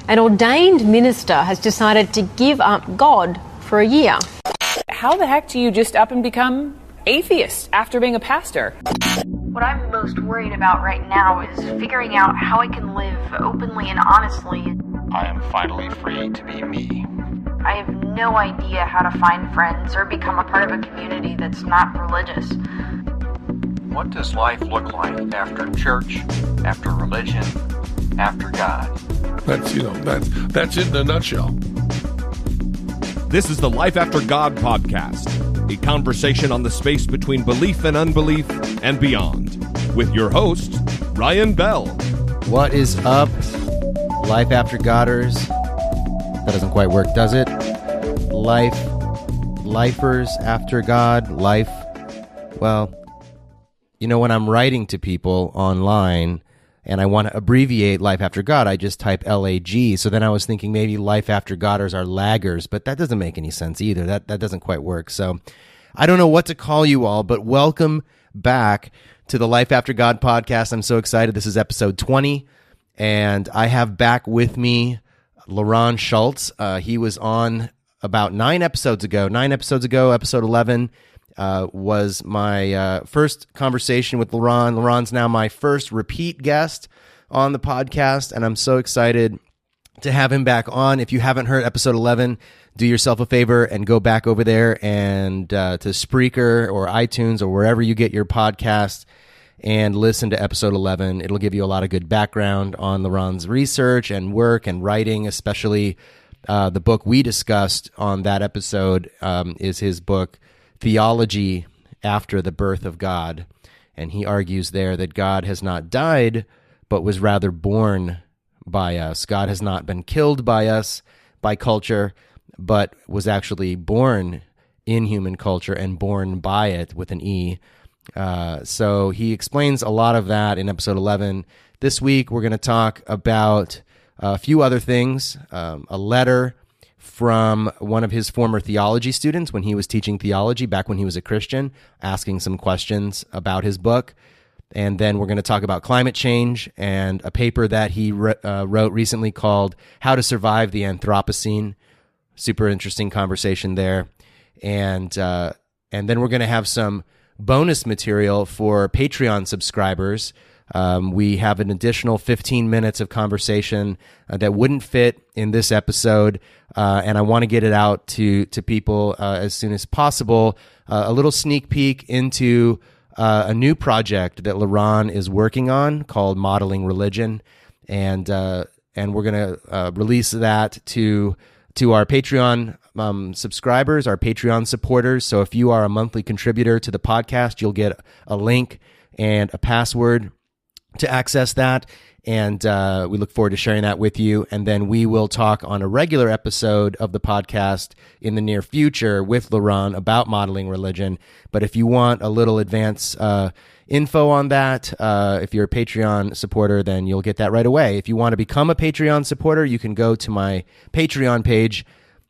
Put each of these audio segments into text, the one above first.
An ordained minister has decided to give up God for a year. How the heck do you just up and become atheist after being a pastor? What I'm most worried about right now is figuring out how I can live openly and honestly. I am finally free to be me. I have no idea how to find friends or become a part of a community that's not religious. What does life look like after church, after religion, after God? That's it in a nutshell. This is the Life After God podcast, a conversation on the space between belief and unbelief and beyond, with your host, Ryan Bell. What is up, Life After Godders? That doesn't quite work, does it? Lifers after God, life. Well, you know, when I'm writing to people online and I want to abbreviate Life After God, I just type LAG. So then I was thinking maybe Life After Godders are laggers, but that doesn't make any sense either. That doesn't quite work. So I don't know what to call you all, but welcome back to the Life After God podcast. I'm so excited. This is episode 20, and I have back with me LeRon Shults. He was on about 9 episodes ago. Episode 11 was my first conversation with LeRon. LeRon's now my first repeat guest on the podcast, and I'm so excited to have him back on. If you haven't heard episode 11, do yourself a favor and go back over there and to Spreaker or iTunes or wherever you get your podcasts and listen to episode 11. It'll give you a lot of good background on LeRon's research and work and writing, especially the book we discussed on that episode is his book, Theology After the Birth of God. And he argues there that God has not died, but was rather born by us. God has not been killed by us, by culture, but was actually born in human culture and born by it with an E. So he explains a lot of that in episode 11. This week, we're going to talk about a few other things, a letter from one of his former theology students when he was teaching theology back when he was a Christian, asking some questions about his book. And then we're going to talk about climate change and a paper that he wrote recently called How to Survive the Anthropocene. Super interesting conversation there. And then we're going to have some bonus material for Patreon subscribers. We have an additional 15 minutes of conversation that wouldn't fit in this episode, and I want to get it out to people as soon as possible. A little sneak peek into a new project that LeRon is working on called Modeling Religion, and we're going to release that to our Patreon subscribers, our Patreon supporters. So if you are a monthly contributor to the podcast, you'll get a link and a password to access that, and we look forward to sharing that with you. And then we will talk on a regular episode of the podcast in the near future with LeRon about modeling religion. But if you want a little advance info on that, if you're a Patreon supporter, then you'll get that right away. If you want to become a Patreon supporter, you can go to my Patreon page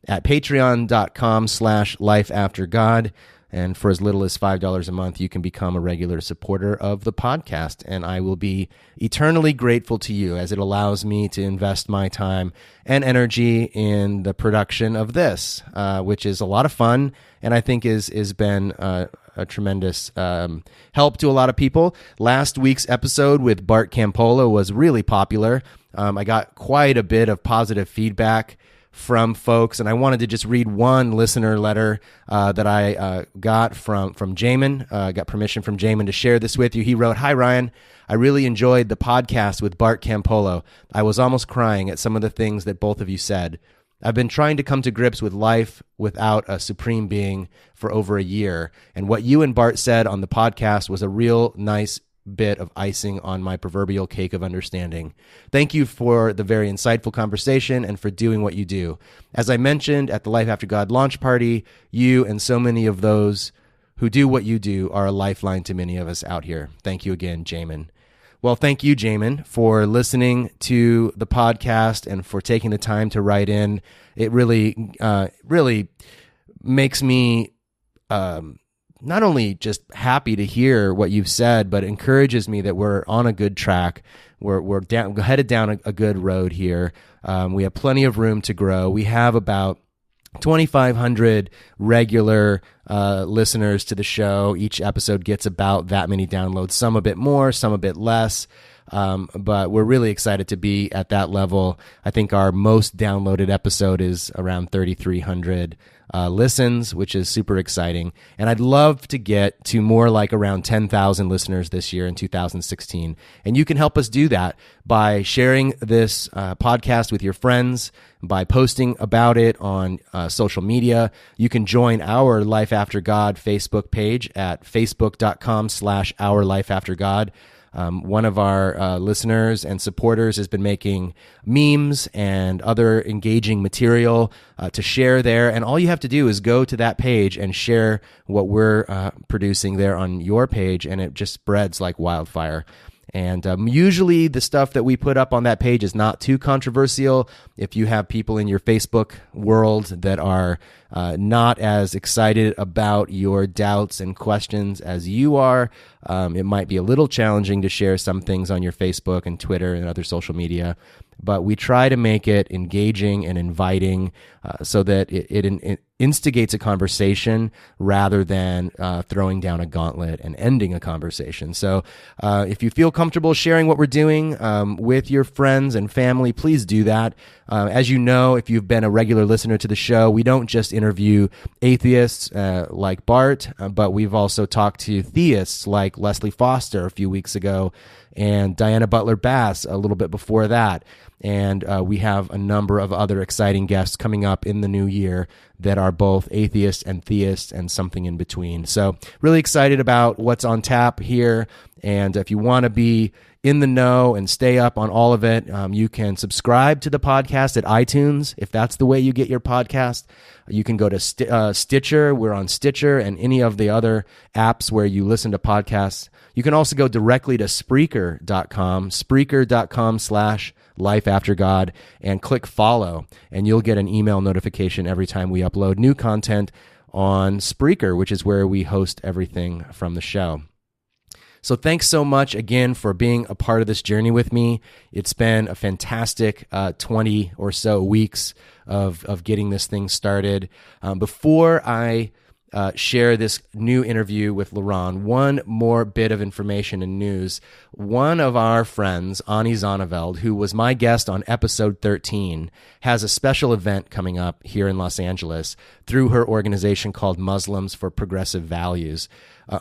at patreon.com/lifeaftergod. And for as little as $5 a month, you can become a regular supporter of the podcast. And I will be eternally grateful to you as it allows me to invest my time and energy in the production of this, which is a lot of fun and I think is been a tremendous help to a lot of people. Last week's episode with Bart Campola was really popular. I got quite a bit of positive feedback from folks, and I wanted to just read one listener letter that I got from Jamin. Got permission from Jamin to share this with you. He wrote, "Hi, Ryan. I really enjoyed the podcast with Bart Campolo. I was almost crying at some of the things that both of you said. I've been trying to come to grips with life without a supreme being for over a year, and what you and Bart said on the podcast was a real nice bit of icing on my proverbial cake of understanding. Thank you for the very insightful conversation and for doing what you do. As I mentioned at the Life After God launch party, you and so many of those who do what you do are a lifeline to many of us out here. Thank you again, Jamin." Well, thank you, Jamin, for listening to the podcast and for taking the time to write in. It really makes me not only just happy to hear what you've said, but encourages me that we're on a good track. We're headed down a good road here. We have plenty of room to grow. We have about 2,500 regular listeners to the show. Each episode gets about that many downloads, some a bit more, some a bit less. But we're really excited to be at that level. I think our most downloaded episode is around 3,300 listens, which is super exciting. And I'd love to get to more like around 10,000 listeners this year in 2016. And you can help us do that by sharing this podcast with your friends, by posting about it on social media. You can join our Life After God Facebook page at facebook.com/Our Life After God. One of our listeners and supporters has been making memes and other engaging material to share there. And all you have to do is go to that page and share what we're producing there on your page, and it just spreads like wildfire. And usually the stuff that we put up on that page is not too controversial. If you have people in your Facebook world that are not as excited about your doubts and questions as you are, it might be a little challenging to share some things on your Facebook and Twitter and other social media. But we try to make it engaging and inviting so that it instigates a conversation rather than throwing down a gauntlet and ending a conversation. So if you feel comfortable sharing what we're doing with your friends and family, please do that. As you know, if you've been a regular listener to the show, we don't just interview atheists like Bart, but we've also talked to theists like Leslie Foster a few weeks ago and Diana Butler Bass a little bit before that. And we have a number of other exciting guests coming up in the new year that are both atheists and theists and something in between. So really excited about what's on tap here. And if you want to be in the know and stay up on all of it, you can subscribe to the podcast at iTunes. If that's the way you get your podcast, you can go to Stitcher. We're on Stitcher and any of the other apps where you listen to podcasts. You can also go directly to Spreaker.com, Spreaker.com/Life After God, and click follow, and you'll get an email notification every time we upload new content on Spreaker, which is where we host everything from the show. So thanks so much again for being a part of this journey with me. It's been a fantastic 20 or so weeks of getting this thing started. Before I share this new interview with LeRon, one more bit of information and news. One of our friends, Ani Zonneveld, who was my guest on episode 13, has a special event coming up here in Los Angeles through her organization called Muslims for Progressive Values.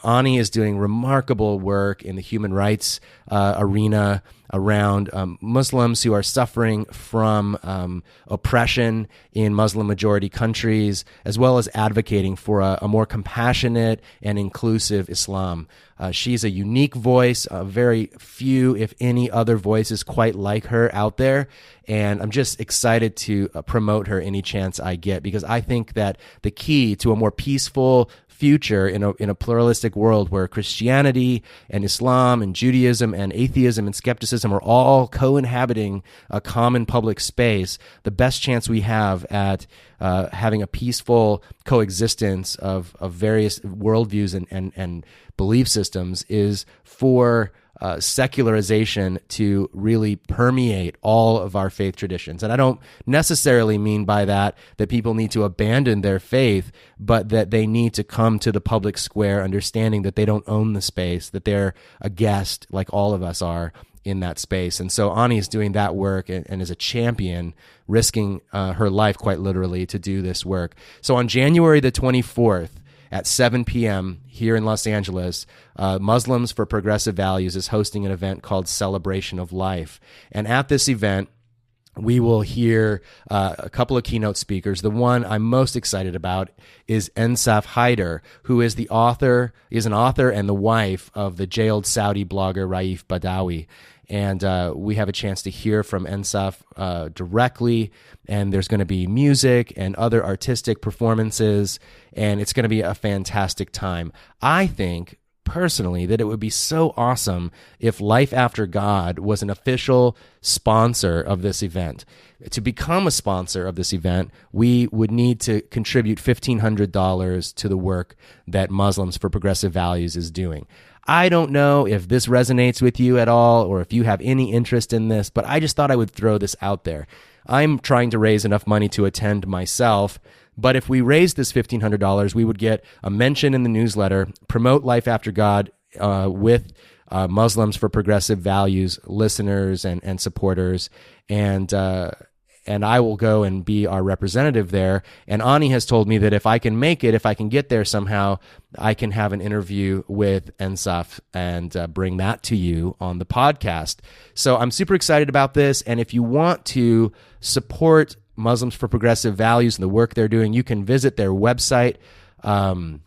Ani is doing remarkable work in the human rights arena around Muslims who are suffering from oppression in Muslim-majority countries, as well as advocating for a more compassionate and inclusive Islam. She's a unique voice, very few, if any, other voices quite like her out there, and I'm just excited to promote her any chance I get, because I think that the key to a more peaceful future in a pluralistic world where Christianity and Islam and Judaism and atheism and skepticism are all co-inhabiting a common public space, the best chance we have at having a peaceful coexistence of various worldviews and belief systems is for secularization to really permeate all of our faith traditions. And I don't necessarily mean by that people need to abandon their faith, but that they need to come to the public square understanding that they don't own the space, that they're a guest like all of us are in that space. And so Ani is doing that work and is a champion, risking her life quite literally to do this work. So on January the 24th, at 7 p.m. here in Los Angeles, Muslims for Progressive Values is hosting an event called Celebration of Life. And at this event, we will hear a couple of keynote speakers. The one I'm most excited about is Ensaf Haider, who is an author and the wife of the jailed Saudi blogger Raif Badawi. And we have a chance to hear from Ensaf directly, and there's going to be music and other artistic performances, and it's going to be a fantastic time. I think personally that it would be so awesome if Life After God was an official sponsor of this event. To become a sponsor of this event, we would need to contribute $1,500 to the work that Muslims for Progressive Values is doing. I don't know if this resonates with you at all or if you have any interest in this, but I just thought I would throw this out there. I'm trying to raise enough money to attend myself, but if we raise this $1,500, we would get a mention in the newsletter, promote Life After God with Muslims for Progressive Values listeners and supporters, and I will go and be our representative there. And Ani has told me that if I can make it, if I can get there somehow, I can have an interview with Ensaf and bring that to you on the podcast. So I'm super excited about this. And if you want to support Muslims for Progressive Values and the work they're doing, you can visit their website. And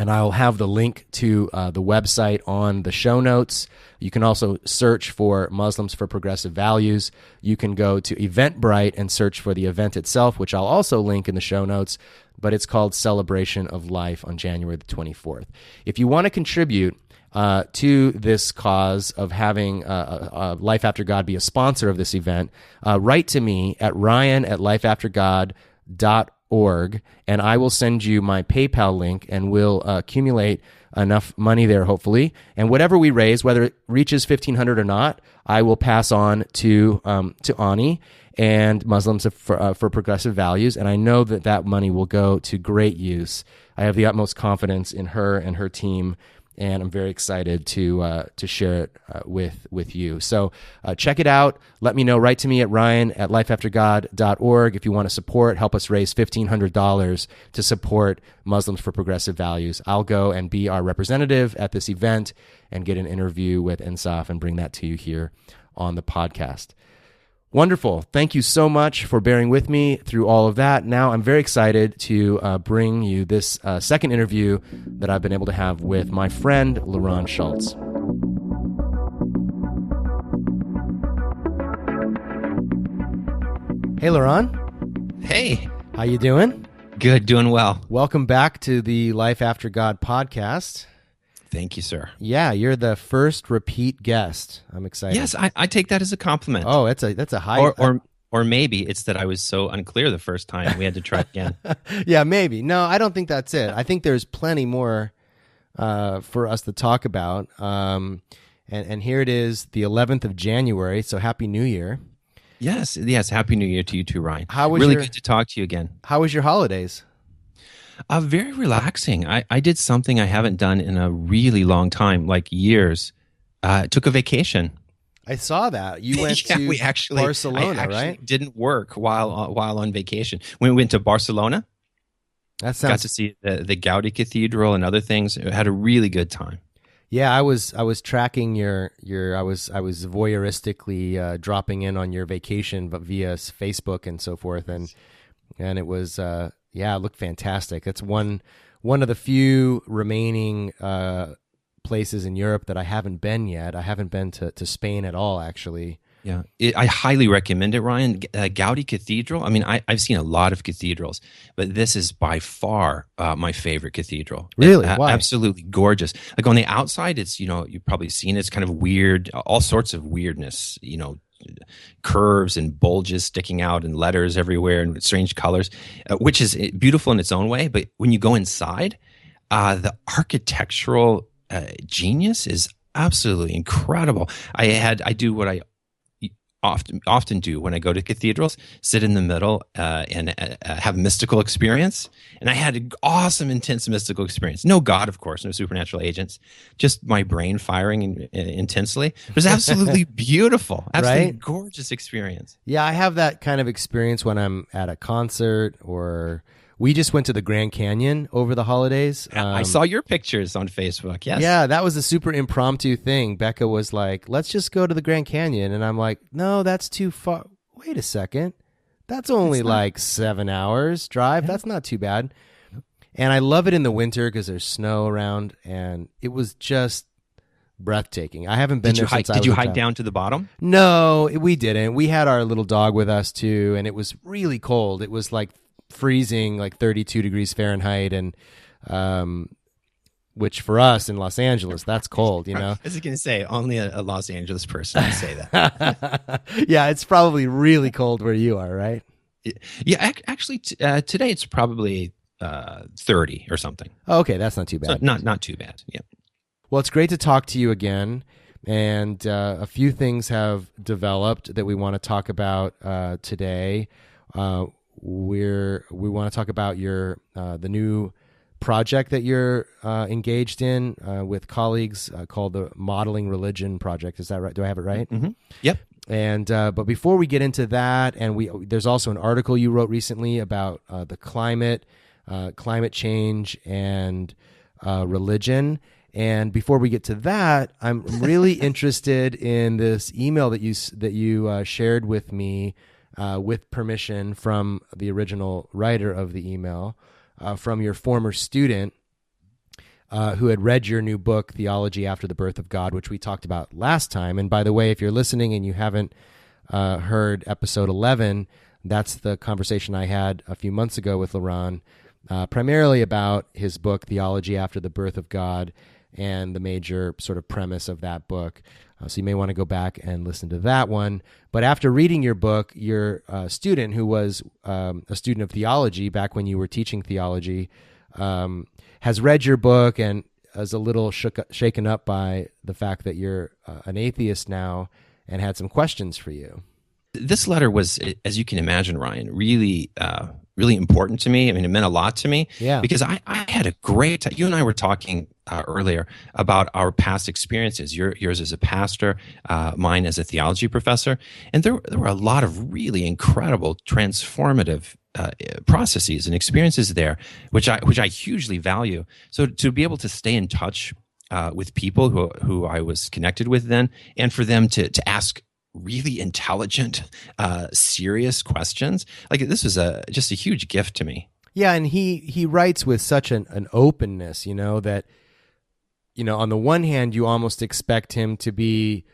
I'll have the link to the website on the show notes. You can also search for Muslims for Progressive Values. You can go to Eventbrite and search for the event itself, which I'll also link in the show notes, but it's called Celebration of Life on January the 24th. If you want to contribute to this cause of having Life After God be a sponsor of this event, write to me at ryan@lifeaftergod.org, and I will send you my PayPal link, and we'll accumulate enough money there, hopefully. And whatever we raise, whether it reaches $1,500 or not, I will pass on to Ani and Muslims for Progressive Values, and I know that that money will go to great use. I have the utmost confidence in her and her team, and I'm very excited to share it with you. So check it out. Let me know. Write to me at ryan@lifeaftergod.org if you want to support. Help us raise $1,500 to support Muslims for Progressive Values. I'll go and be our representative at this event and get an interview with Ensaf and bring that to you here on the podcast. Wonderful. Thank you so much for bearing with me through all of that. Now I'm very excited to bring you this second interview that I've been able to have with my friend, LeRon Shults. Hey, LeRon. Hey. How you doing? Good, doing well. Welcome back to the Life After God podcast. Thank you, sir. Yeah, you're the first repeat guest. I'm excited. Yes, I take that as a compliment. Oh, that's a high... Or maybe it's that I was so unclear the first time we had to try again. Yeah, maybe. No, I don't think that's it. I think there's plenty more for us to talk about. And here it is, the 11th of January, so Happy New Year. Yes. Happy New Year to you too, Ryan. How was really good to talk to you again. How was your holidays? Very relaxing. I did something I haven't done in a really long time, like years. Took a vacation. I saw that. You went to Barcelona, right? Didn't work while on vacation. We went to Barcelona. That sounds... Got to see the Gaudi Cathedral and other things. Had a really good time. Yeah, I was tracking I was voyeuristically dropping in on your vacation, but via Facebook and so forth, and it was it looked fantastic. It's one of the few remaining places in Europe that I haven't been yet. I haven't been to Spain at all, actually. Yeah, I highly recommend it, Ryan. Gaudi Cathedral. I mean, I've seen a lot of cathedrals, but this is by far my favorite cathedral. Really? Why? Absolutely gorgeous. Like on the outside, it's, you've probably seen it's kind of weird, all sorts of weirdness, curves and bulges sticking out and letters everywhere and strange colors, which is beautiful in its own way. But when you go inside, the architectural genius is absolutely incredible. I do what I often do when I go to cathedrals, sit in the middle and have a mystical experience. And I had an awesome, intense mystical experience. No God, of course, no supernatural agents, just my brain firing intensely. It was absolutely beautiful, absolutely gorgeous experience. Yeah, I have that kind of experience when I'm at a concert, or we just went to the Grand Canyon over the holidays. I saw your pictures on Facebook, yes. Yeah, that was a super impromptu thing. Becca was like, let's just go to the Grand Canyon. And I'm like, no, that's too far. Wait a second. That's only like 7 hours drive. Yeah. That's not too bad. And I love it in the winter because there's snow around, and it was just breathtaking. I haven't been there since I was Did you hike down to the bottom? No, we didn't. We had our little dog with us too, and it was really cold. It was like freezing, like 32 degrees Fahrenheit, and which for us in Los Angeles, that's cold, you know? I was going to say, only a Los Angeles person would say that. Yeah, it's probably really cold where you are, right? Yeah, actually, today it's probably 30 or something. Oh, okay, that's not too bad. So not too bad, yeah. Well, it's great to talk to you again. And a few things have developed that we want to talk about today. We want to talk about the new project that you're engaged in with colleagues called the Modeling Religion Project. Is that right? Do I have it right? Mm-hmm. Yep. And but before we get into that, and there's also an article you wrote recently about the climate change, and religion. And before we get to that, I'm really interested in this email that you shared with me with permission from the original writer of the email, from your former student who had read your new book, Theology After the Birth of God, which we talked about last time. And by the way, if you're listening and you haven't heard episode 11, that's the conversation I had a few months ago with LeRon, primarily about his book, Theology After the Birth of God, and the major sort of premise of that book. So you may want to go back and listen to that one. But after reading your book, your student, who was a student of theology back when you were teaching theology, has read your book and is a little shaken up by the fact that you're an atheist now, and had some questions for you. This letter was, as you can imagine, Ryan, really important to me. I mean, it meant a lot to me. Yeah. Because I had a great time. You and I were talking earlier about our past experiences. Yours as a pastor, mine as a theology professor. And there were a lot of really incredible, transformative processes and experiences there, which I hugely value. So to be able to stay in touch with people who I was connected with then, and for them to ask really intelligent, serious questions, like this was just a huge gift to me. Yeah, and he writes with such an openness, that, on the one hand, you almost expect him to be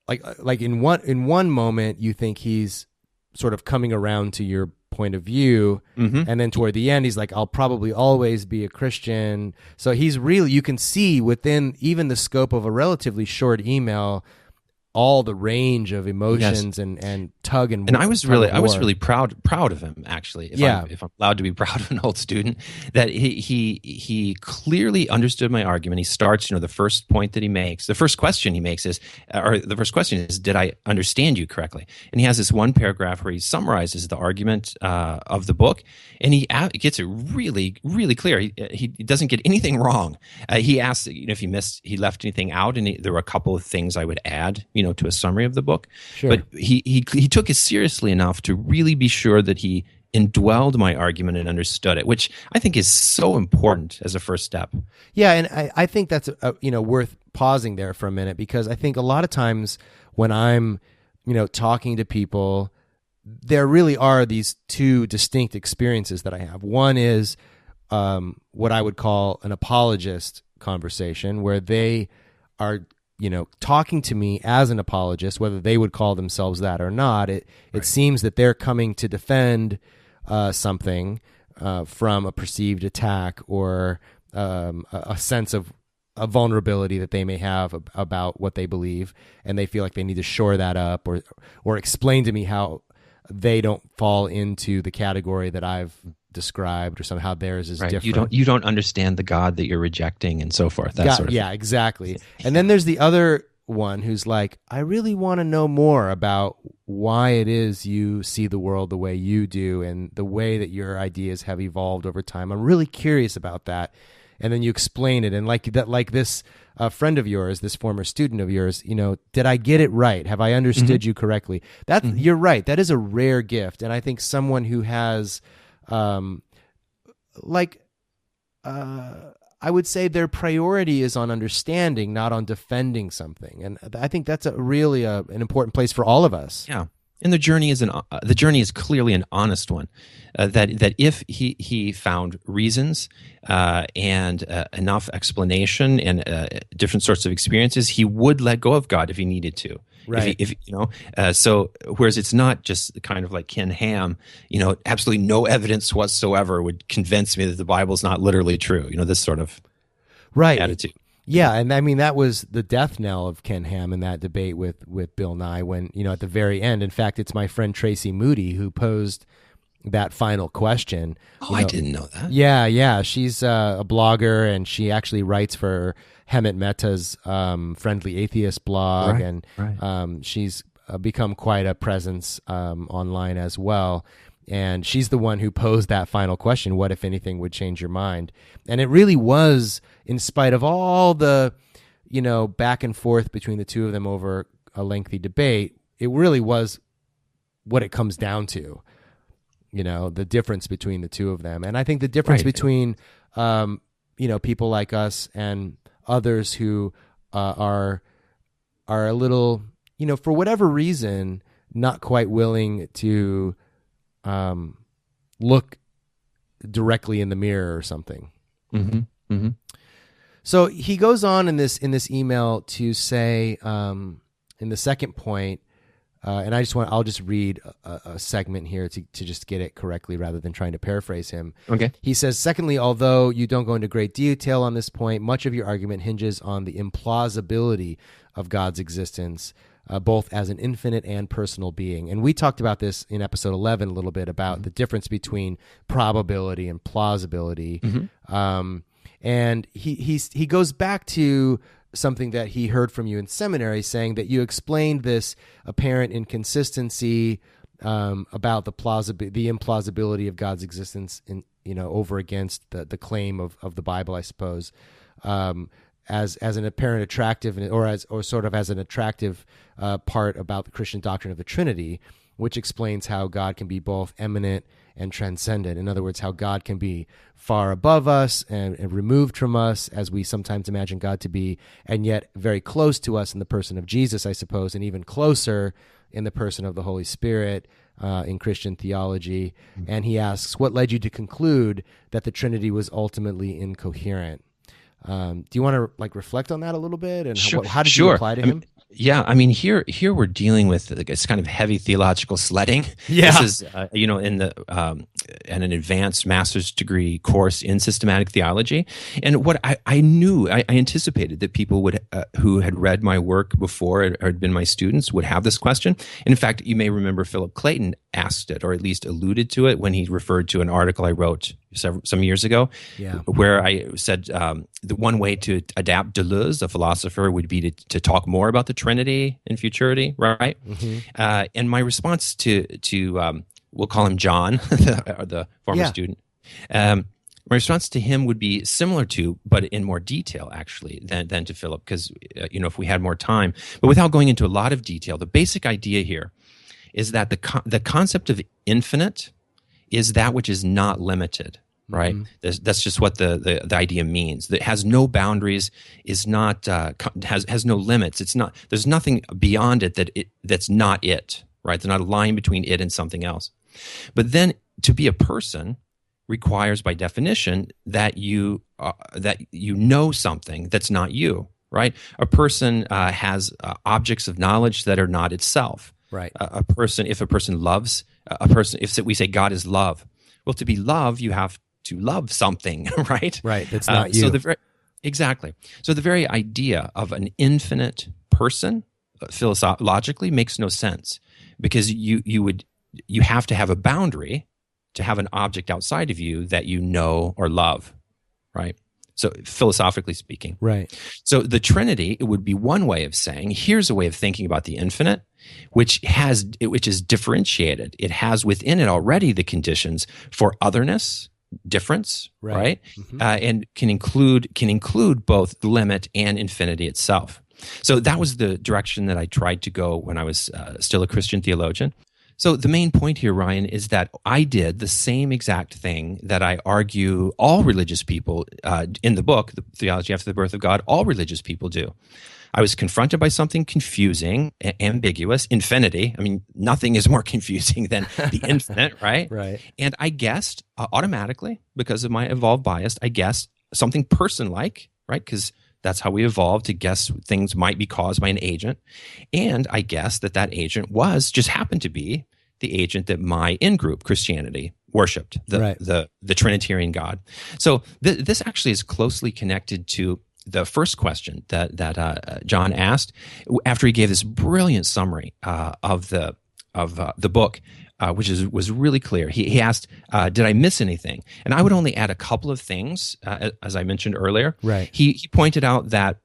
like in one moment you think he's sort of coming around to your point of view, mm-hmm. and then toward the end he's like, I'll probably always be a Christian. So he's really, you can see within even the scope of a relatively short email all the range of emotions, yes. and tug and I was really proud of him, actually. If I'm allowed to be proud of an old student, that he clearly understood my argument. He starts, the first point that he makes, the first question he makes is, did I understand you correctly? And he has this one paragraph where he summarizes the argument of the book, and he gets it really, really clear. He doesn't get anything wrong. He asked, if he left anything out, and there were a couple of things I would add, to a summary of the book. Sure. But he took it seriously enough to really be sure that he indwelled my argument and understood it, which I think is so important as a first step. Yeah, and I think that's worth pausing there for a minute, because I think a lot of times when I'm talking to people, there really are these two distinct experiences that I have. One is what I would call an apologist conversation, where they are talking to me as an apologist, whether they would call themselves that or not. It seems that they're coming to defend something from a perceived attack, or a sense of a vulnerability that they may have about what they believe, and they feel like they need to shore that up, or explain to me how they don't fall into the category that I've described, or somehow theirs is different. You don't understand the God that you're rejecting, and so forth. That sort of thing. Exactly. And then there's the other one who's like, I really want to know more about why it is you see the world the way you do, and the way that your ideas have evolved over time. I'm really curious about that. And then you explain it, and like this friend of yours, this former student of yours, did I get it right? Have I understood mm-hmm. you correctly? You're right. That is a rare gift, and I think someone who has I would say their priority is on understanding, not on defending something, and I think that's really an important place for all of us. Yeah, and the journey is clearly an honest one. That if he found reasons and enough explanation and different sorts of experiences, he would let go of God if he needed to. Right. So whereas it's not just kind of like Ken Ham, absolutely no evidence whatsoever would convince me that the Bible's not literally true. This sort of. right attitude. Yeah, and I mean that was the death knell of Ken Ham in that debate with Bill Nye when, at the very end. In fact, it's my friend Tracy Moody who posed that final question. Oh, I didn't know that. Yeah. She's a blogger, and she actually writes for Hemant Mehta's Friendly Atheist blog, and she's become quite a presence online as well. And she's the one who posed that final question, what, if anything, would change your mind? And it really was, in spite of all the, back and forth between the two of them over a lengthy debate, it really was what it comes down to, the difference between the two of them. And I think the difference between, people like us and others who are a little, for whatever reason, not quite willing to look directly in the mirror or something. Mm-hmm. Mm-hmm. So he goes on in this email to say, in the second point, and I'll just read a segment here to just get it correctly rather than trying to paraphrase him. Okay. He says, secondly, although you don't go into great detail on this point, much of your argument hinges on the implausibility of God's existence, both as an infinite and personal being. And we talked about this in episode 11 a little bit about the difference between probability and plausibility. Mm-hmm. And he goes back to something that he heard from you in seminary, saying that you explained this apparent inconsistency about the implausibility of God's existence over against the claim of the Bible, I suppose, as an apparent attractive or sort of as an attractive part about the Christian doctrine of the Trinity, which explains how God can be both immanent and transcendent. In other words, how God can be far above us and removed from us, as we sometimes imagine God to be, and yet very close to us in the person of Jesus, I suppose, and even closer in the person of the Holy Spirit in Christian theology. And he asks, what led you to conclude that the Trinity was ultimately incoherent? Do you want to reflect on that a little bit? And how did you apply to him? Here we're dealing with it's kind of heavy theological sledding. Yeah. This is, in the an advanced master's degree course in systematic theology. And what I knew, I anticipated that people would, who had read my work before or had been my students, would have this question. And in fact, you may remember Philip Clayton asked it, or at least alluded to it, when he referred to an article I wrote some years ago, where I said the one way to adapt Deleuze, a philosopher, would be to talk more about the Trinity and futurity, right? Mm-hmm. And my response to we'll call him John, the former student, my response to him would be similar to, but in more detail, actually, than to Philip, because if we had more time, but without going into a lot of detail, the basic idea here is that the concept of infinite is that which is not limited. Right. Mm-hmm. That's just what the idea means. That has no boundaries, is not has no limits. It's not. There's nothing beyond it that's not it. Right. There's not a line between it and something else. But then to be a person requires, by definition, that you know something that's not you. Right. A person has objects of knowledge that are not itself. Right. If a person loves a person, if we say God is love, well, to be love, you have to love something, right? Right, that's not you. Exactly. So the very idea of an infinite person, philosophically, makes no sense, because you have to have a boundary to have an object outside of you that you know or love, right? So philosophically speaking. Right. So the Trinity, it would be one way of saying, here's a way of thinking about the infinite, which is differentiated. It has within it already the conditions for otherness, difference, right? Mm-hmm. And can include both the limit and infinity itself. So that was the direction that I tried to go when I was still a Christian theologian. So the main point here, Ryan, is that I did the same exact thing that I argue all religious people in the book, The Theology After the Birth of God, all religious people do. I was confronted by something confusing, ambiguous, infinity. I mean, nothing is more confusing than the infinite, right? Right. And I guessed automatically, because of my evolved bias, I guessed something person-like, right? Because that's how we evolved, to guess things might be caused by an agent. And I guessed that agent just happened to be the agent that my in-group, Christianity, worshipped, Right. the Trinitarian God. So this actually is closely connected to the first question that John asked after he gave this brilliant summary of the book, which was really clear. He asked, "Did I miss anything?" And I would only add a couple of things, as I mentioned earlier. Right. He pointed out that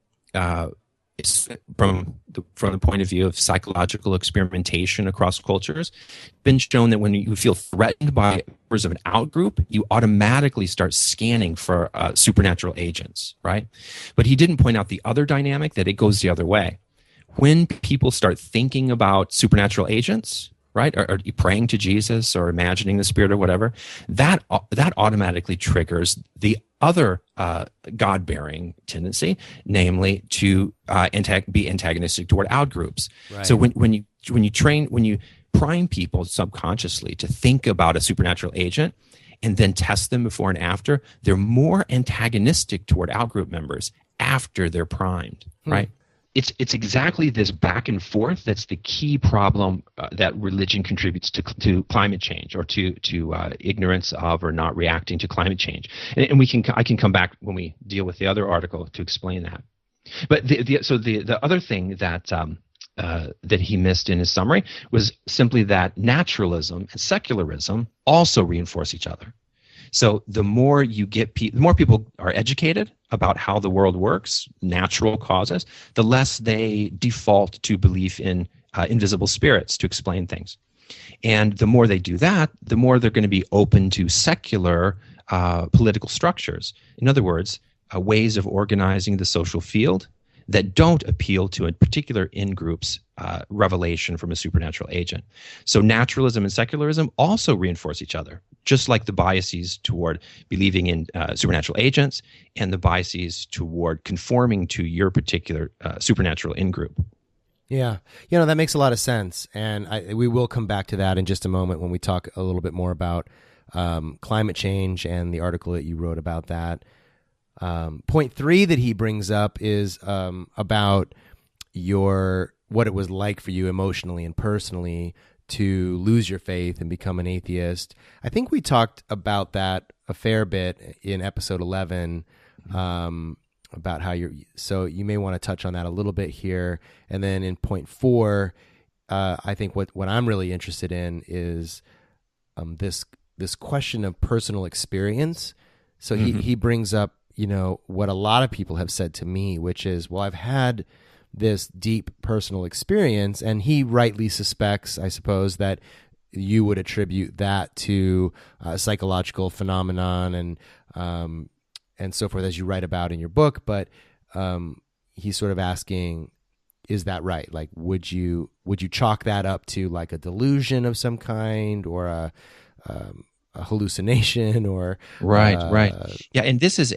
it's from the point of view of psychological experimentation across cultures, been shown that when you feel threatened by members of an outgroup, you automatically start scanning for supernatural agents, right? But he didn't point out the other dynamic, that it goes the other way. When people start thinking about supernatural agents, right, or praying to Jesus or imagining the Spirit or whatever, that automatically triggers the other God-bearing tendency, namely to be antagonistic toward outgroups. Right. So when you prime people subconsciously to think about a supernatural agent and then test them before and after, they're more antagonistic toward outgroup members after they're primed, right? It's exactly this back and forth that's the key problem that religion contributes to climate change, or to ignorance of or not reacting to climate change. And I can come back when we deal with the other article to explain that. But the other thing that he missed in his summary was simply that naturalism and secularism also reinforce each other. So the more the more people are educated about how the world works, natural causes, the less they default to belief in invisible spirits to explain things. And the more they do that, the more they're going to be open to secular political structures. In other words, ways of organizing the social field that don't appeal to a particular in-group's revelation from a supernatural agent. So naturalism and secularism also reinforce each other, just like the biases toward believing in supernatural agents and the biases toward conforming to your particular supernatural in-group. Yeah. That makes a lot of sense. And we will come back to that in just a moment when we talk a little bit more about climate change and the article that you wrote about that. Point 3 that he brings up is about what it was like for you emotionally and personally to lose your faith and become an atheist. I think we talked about that a fair bit in episode 11, about how so you may want to touch on that a little bit here. And then in point 4, I think what I'm really interested in is this question of personal experience. So he brings up, what a lot of people have said to me, which is, well, I've had this deep personal experience, and he rightly suspects, I suppose, that you would attribute that to a psychological phenomenon and so forth, as you write about in your book. But he's sort of asking, is that right? Like, would you chalk that up to like a delusion of some kind, or a hallucination, or right. Yeah, and this is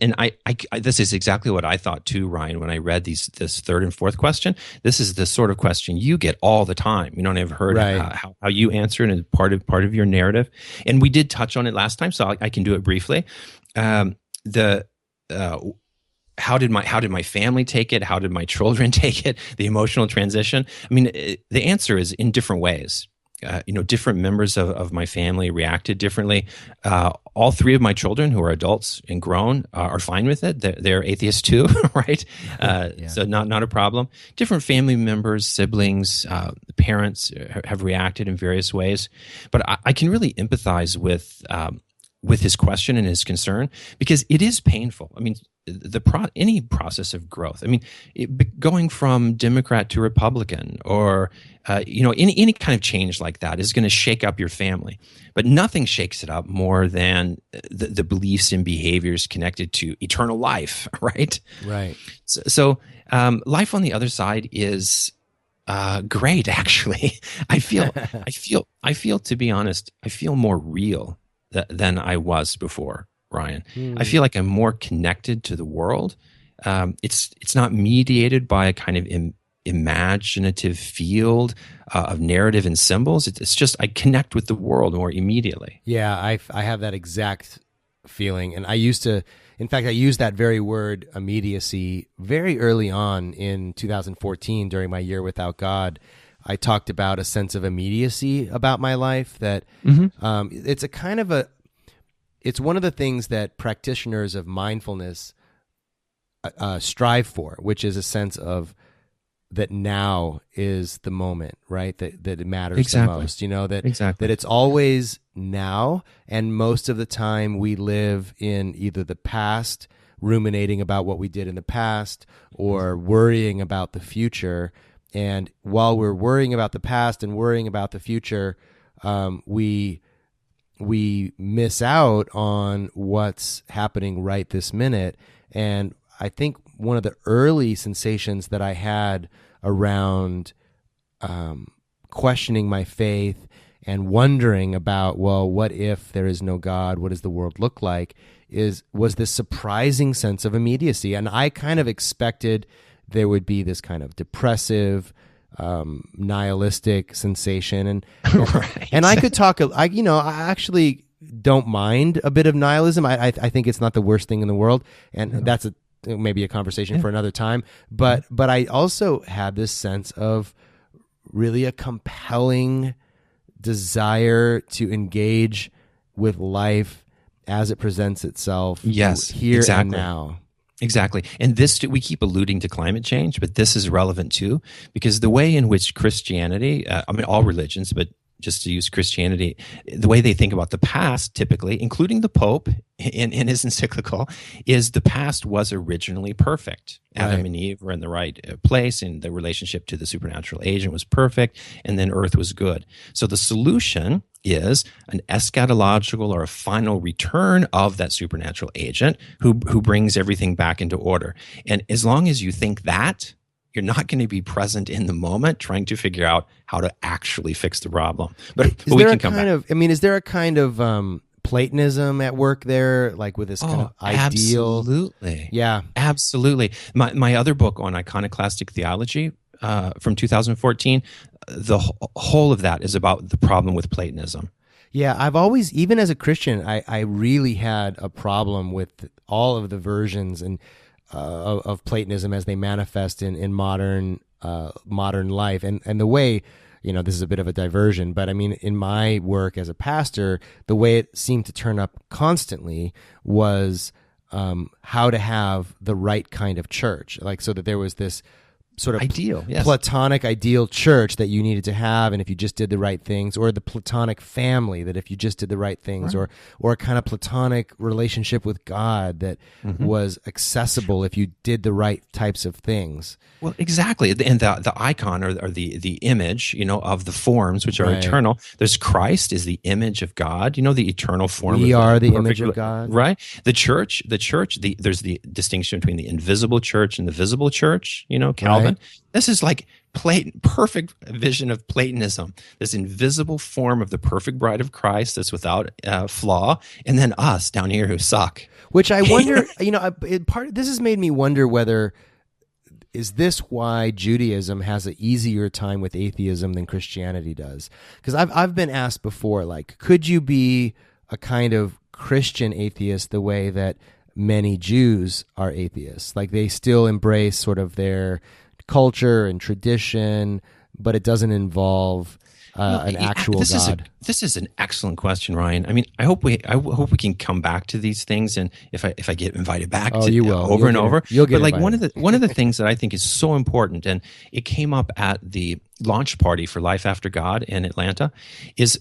this is exactly what I thought too, Ryan, when I read this third and fourth question. This is the sort of question you get all the time. I've heard how you answer it as part of your narrative, and we did touch on it last time, so I can do it briefly. How did my family take it? How did my children take it? The emotional transition. The answer is in different ways. Different members of my family reacted differently. All 3 of my children, who are adults and grown, are fine with it. They're atheists too, right? So not a problem. Different family members, siblings, parents have reacted in various ways. But I can really empathize with his question and his concern, because it is painful. Any process of growth. Going from Democrat to Republican, or any kind of change like that is going to shake up your family. But nothing shakes it up more than the beliefs and behaviors connected to eternal life, right? Right. So life on the other side is great. Actually, I feel, to be honest, I feel more real than I was before, Ryan. I feel like I'm more connected to the world. It's not mediated by a kind of imaginative field of narrative and symbols. It's just I connect with the world more immediately. Yeah, I have that exact feeling, and I used that very word, immediacy, very early on in 2014 during my year without God. I talked about a sense of immediacy about my life that it's a kind of it's one of the things that practitioners of mindfulness strive for, which is a sense of that now is the moment, right? That it matters the most. That it's always now, and most of the time we live in either the past, ruminating about what we did in the past, or worrying about the future. And while we're worrying about the past and worrying about the future, we miss out on what's happening right this minute. And I think one of the early sensations that I had around questioning my faith and wondering about, well, what if there is no God? What does the world look like? Was this surprising sense of immediacy. And I kind of expected there would be this kind of depressive, nihilistic sensation. And Right. and I could talk, I actually don't mind a bit of nihilism. I think it's not the worst thing in the world. And that's maybe a conversation for another time. But I also had this sense of really a compelling desire to engage with life as it presents itself here and now. Exactly. And we keep alluding to climate change, but this is relevant too, because the way in which Christianity, all religions, but just to use Christianity, the way they think about the past, typically, including the Pope in his encyclical, is the past was originally perfect. Adam and Eve were in the right place, and the relationship to the supernatural agent was perfect, and then earth was good. So the solution is an eschatological or a final return of that supernatural agent who brings everything back into order. And as long as you think that, you're not going to be present in the moment trying to figure out how to actually fix the problem. But we can come back. Is there a kind of Platonism at work there, like with this kind of ideal? Absolutely. Yeah. Absolutely. My other book on iconoclastic theology from 2014, the whole of that is about the problem with Platonism. Yeah, I've always, even as a Christian, I really had a problem with all of the versions and of Platonism as they manifest in modern life, and the way, this is a bit of a diversion, but I mean, in my work as a pastor, the way it seemed to turn up constantly was how to have the right kind of church, like so that there was this sort of ideal, platonic ideal church that you needed to have, and if you just did the right things, or the platonic family that if you just did the right things, or a kind of platonic relationship with God that was accessible if you did the right types of things. Well, exactly. And the icon or the image, of the forms which are eternal. There's Christ is the image of God, the eternal form. We are the image of God. Right? The church, there's the distinction between the invisible church and the visible church, Calvin. Right. This is like perfect vision of Platonism, this invisible form of the perfect bride of Christ that's without flaw, and then us down here who suck. Which I wonder, this has made me wonder whether, is this why Judaism has an easier time with atheism than Christianity does? Because I've been asked before, like, could you be a kind of Christian atheist the way that many Jews are atheists? Like, they still embrace sort of their culture and tradition, but it doesn't involve an actual God. This is an excellent question, Ryan. I mean, I hope we can come back to these things, and if I get invited back, you will over and over. You'll get. But like invited. one of the things that I think is so important, and it came up at the launch party for Life After God in Atlanta, is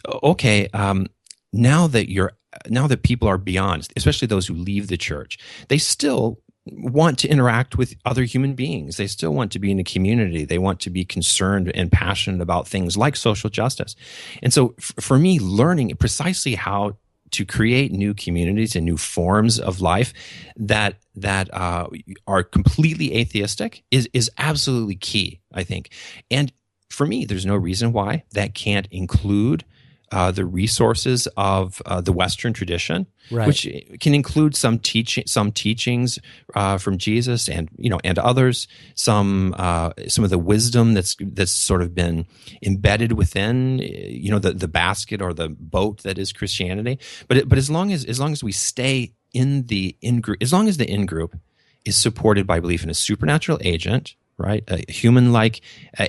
now that people are beyond, especially those who leave the church, they still want to interact with other human beings. They still want to be in a community. They want to be concerned and passionate about things like social justice. And so for me, learning precisely how to create new communities and new forms of life that are completely atheistic is absolutely key, I think. And for me, there's no reason why that can't include the resources of the Western tradition, which can include some teachings from Jesus and others, some of the wisdom that's sort of been embedded within the basket or the boat that is Christianity. But as long as we stay in the in-group, as long as the in-group is supported by belief in a supernatural agent, right, a human-like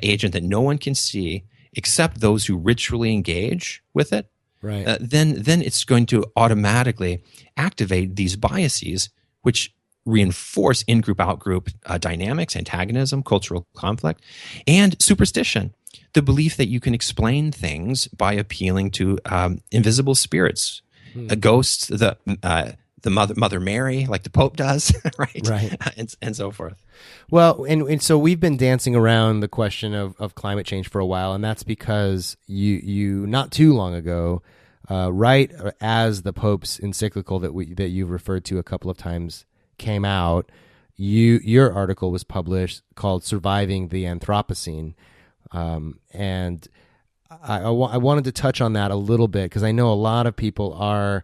agent that no one can see except those who ritually engage with it, right. Then it's going to automatically activate these biases, which reinforce in-group, out-group dynamics, antagonism, cultural conflict, and superstition. The belief that you can explain things by appealing to invisible spirits, ghosts, the Mother Mary, like the Pope does, right? And so forth. Well, and so we've been dancing around the question of climate change for a while, and that's because you not too long ago, right as the Pope's encyclical that you've referred to a couple of times came out, your article was published called "Surviving the Anthropocene," and I wanted to touch on that a little bit because I know a lot of people are.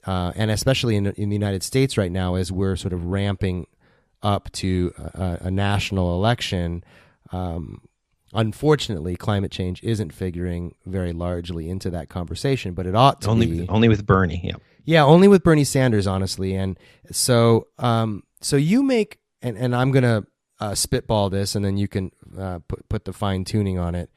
And especially in the United States right now, as we're sort of ramping up to a national election, unfortunately, climate change isn't figuring very largely into that conversation, but it ought to be. Only with Bernie, yeah. Yeah, only with Bernie Sanders, honestly. And so you make, and I'm going to spitball this, and then you can put the fine tuning on it.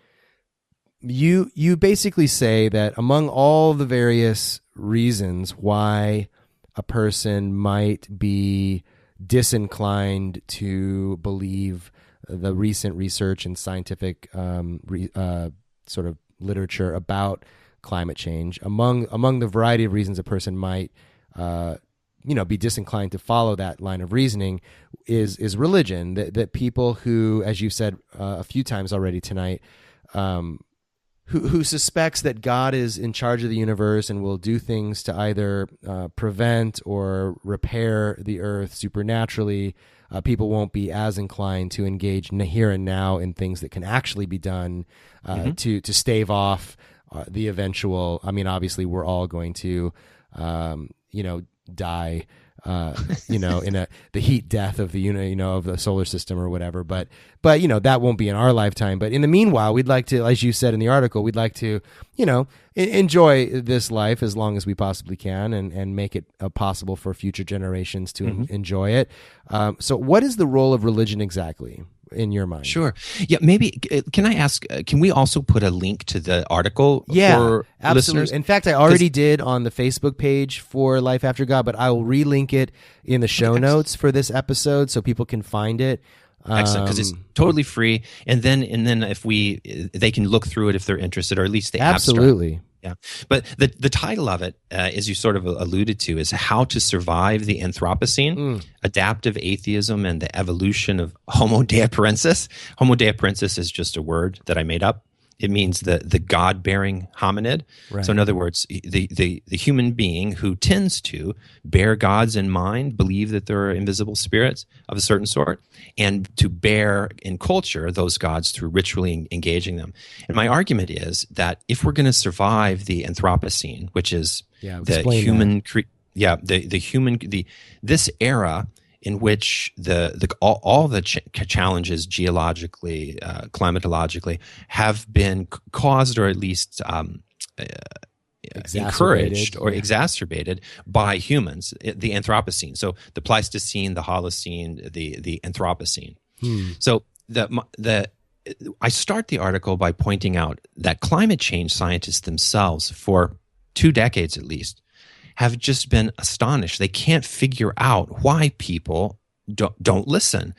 You basically say that among all the various reasons why a person might be disinclined to believe the recent research and scientific sort of literature about climate change, among the variety of reasons a person might be disinclined to follow that line of reasoning is religion. That people who, as you've said a few times already tonight, who suspects that God is in charge of the universe and will do things to either prevent or repair the earth supernaturally, people won't be as inclined to engage here and now in things that can actually be done to stave off the eventual. I mean, obviously, we're all going to, die. In the heat death of the of the solar system or whatever, but that won't be in our lifetime. But in the meanwhile, we'd like to, as you said in the article, we'd like to enjoy this life as long as we possibly can, and make it possible for future generations to enjoy it. So, what is the role of religion exactly in your mind? Sure. Yeah. Maybe can I ask? Can we also put a link to the article? Yeah, for absolutely. Listeners? In fact, I already did on the Facebook page for Life After God, but I will relink it in the show notes for this episode so people can find it. Excellent, because it's totally free, and then if they can look through it if they're interested, or at least the absolutely. abstract. Yeah, but the title of it, as you sort of alluded to, is "How to Survive the Anthropocene: Adaptive Atheism and the Evolution of Homo Deaparensis." Homo Deaparensis is just a word that I made up. It means the God-bearing hominid. Right. So in other words, the human being who tends to bear gods in mind, believe that there are invisible spirits of a certain sort, and to bear in culture those gods through ritually engaging them. And my argument is that if we're going to survive the Anthropocene, which is the human, this era in which all the challenges geologically, climatologically, have been caused or at least encouraged or exacerbated by humans, the Anthropocene. So the Pleistocene, the Holocene, the Anthropocene. So I start the article by pointing out that climate change scientists themselves, for 2 decades at least, have just been astonished. They can't figure out why people don't listen,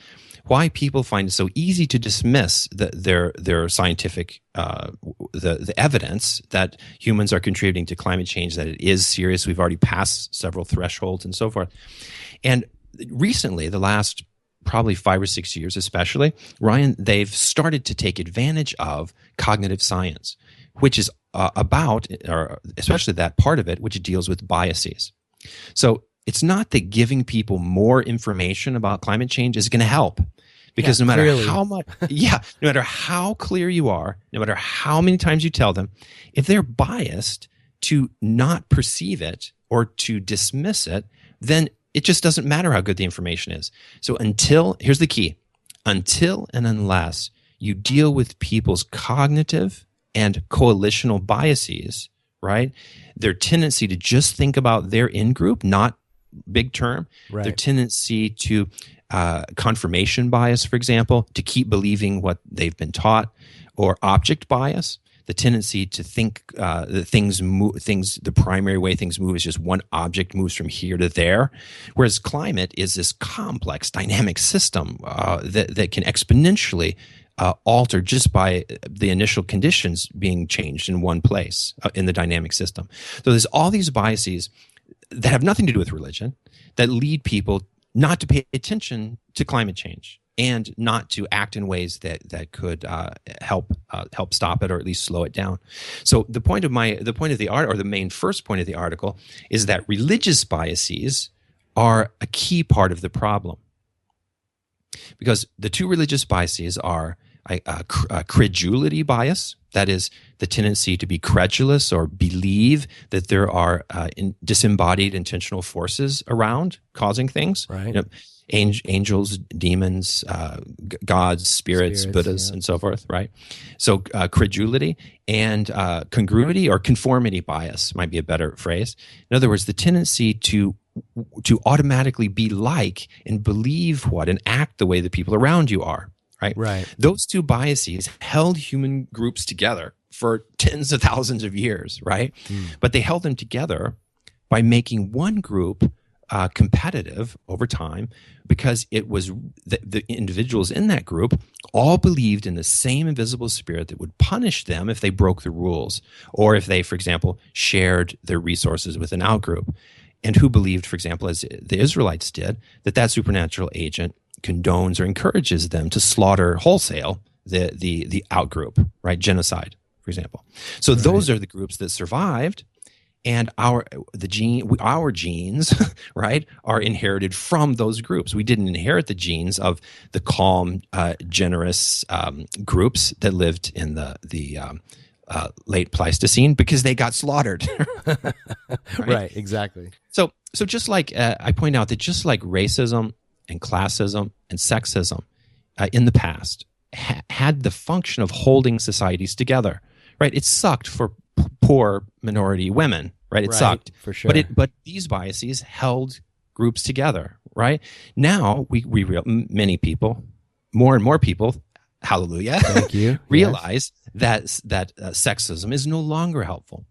why people find it so easy to dismiss their scientific the evidence that humans are contributing to climate change, that it is serious. We've already passed several thresholds and so forth. And recently, the last probably 5 or 6 years especially, Ryan, they've started to take advantage of cognitive science, which is about, or especially that part of it, which deals with biases. So it's not that giving people more information about climate change is going to help, because no matter how much, no matter how clear you are, no matter how many times you tell them, if they're biased to not perceive it or to dismiss it, then it just doesn't matter how good the information is. So here's the key, until and unless you deal with people's cognitive and coalitional biases, right? Their tendency to just think about their in-group, not big term. Right. Their tendency to confirmation bias, for example, to keep believing what they've been taught, or object bias, the tendency to think that the primary way things move is just one object moves from here to there, whereas climate is this complex, dynamic system that can exponentially alter just by the initial conditions being changed in one place in the dynamic system. So there's all these biases that have nothing to do with religion that lead people not to pay attention to climate change and not to act in ways that could help stop it or at least slow it down. So the point of the art, or the main first point of the article, is that religious biases are a key part of the problem, because the two religious biases are credulity bias, that is the tendency to be credulous or believe that there are disembodied intentional forces around causing things. Right. Angels, demons, gods, spirits, Buddhas, and so forth, right? So credulity and congruity or conformity bias might be a better phrase. In other words, the tendency to automatically be like and believe what and act the way the people around you are, right? Right. Those two biases held human groups together for tens of thousands of years, right? But they held them together by making one group competitive over time, because it was the individuals in that group all believed in the same invisible spirit that would punish them if they broke the rules, or if they, for example, shared their resources with an outgroup, and who believed, for example, as the Israelites did, that supernatural agent condones or encourages them to slaughter wholesale the outgroup, right? Genocide, for example. So those are the groups that survived. And our genes, right, are inherited from those groups. We didn't inherit the genes of the calm, generous groups that lived in the late Pleistocene, because they got slaughtered. Right, exactly. So just like I point out that just like racism and classism and sexism in the past had the function of holding societies together, right? It sucked for poor minority women, right? It sucked for sure. But these biases held groups together, right? Now many people, more and more people, hallelujah, thank you, realize that sexism is no longer helpful.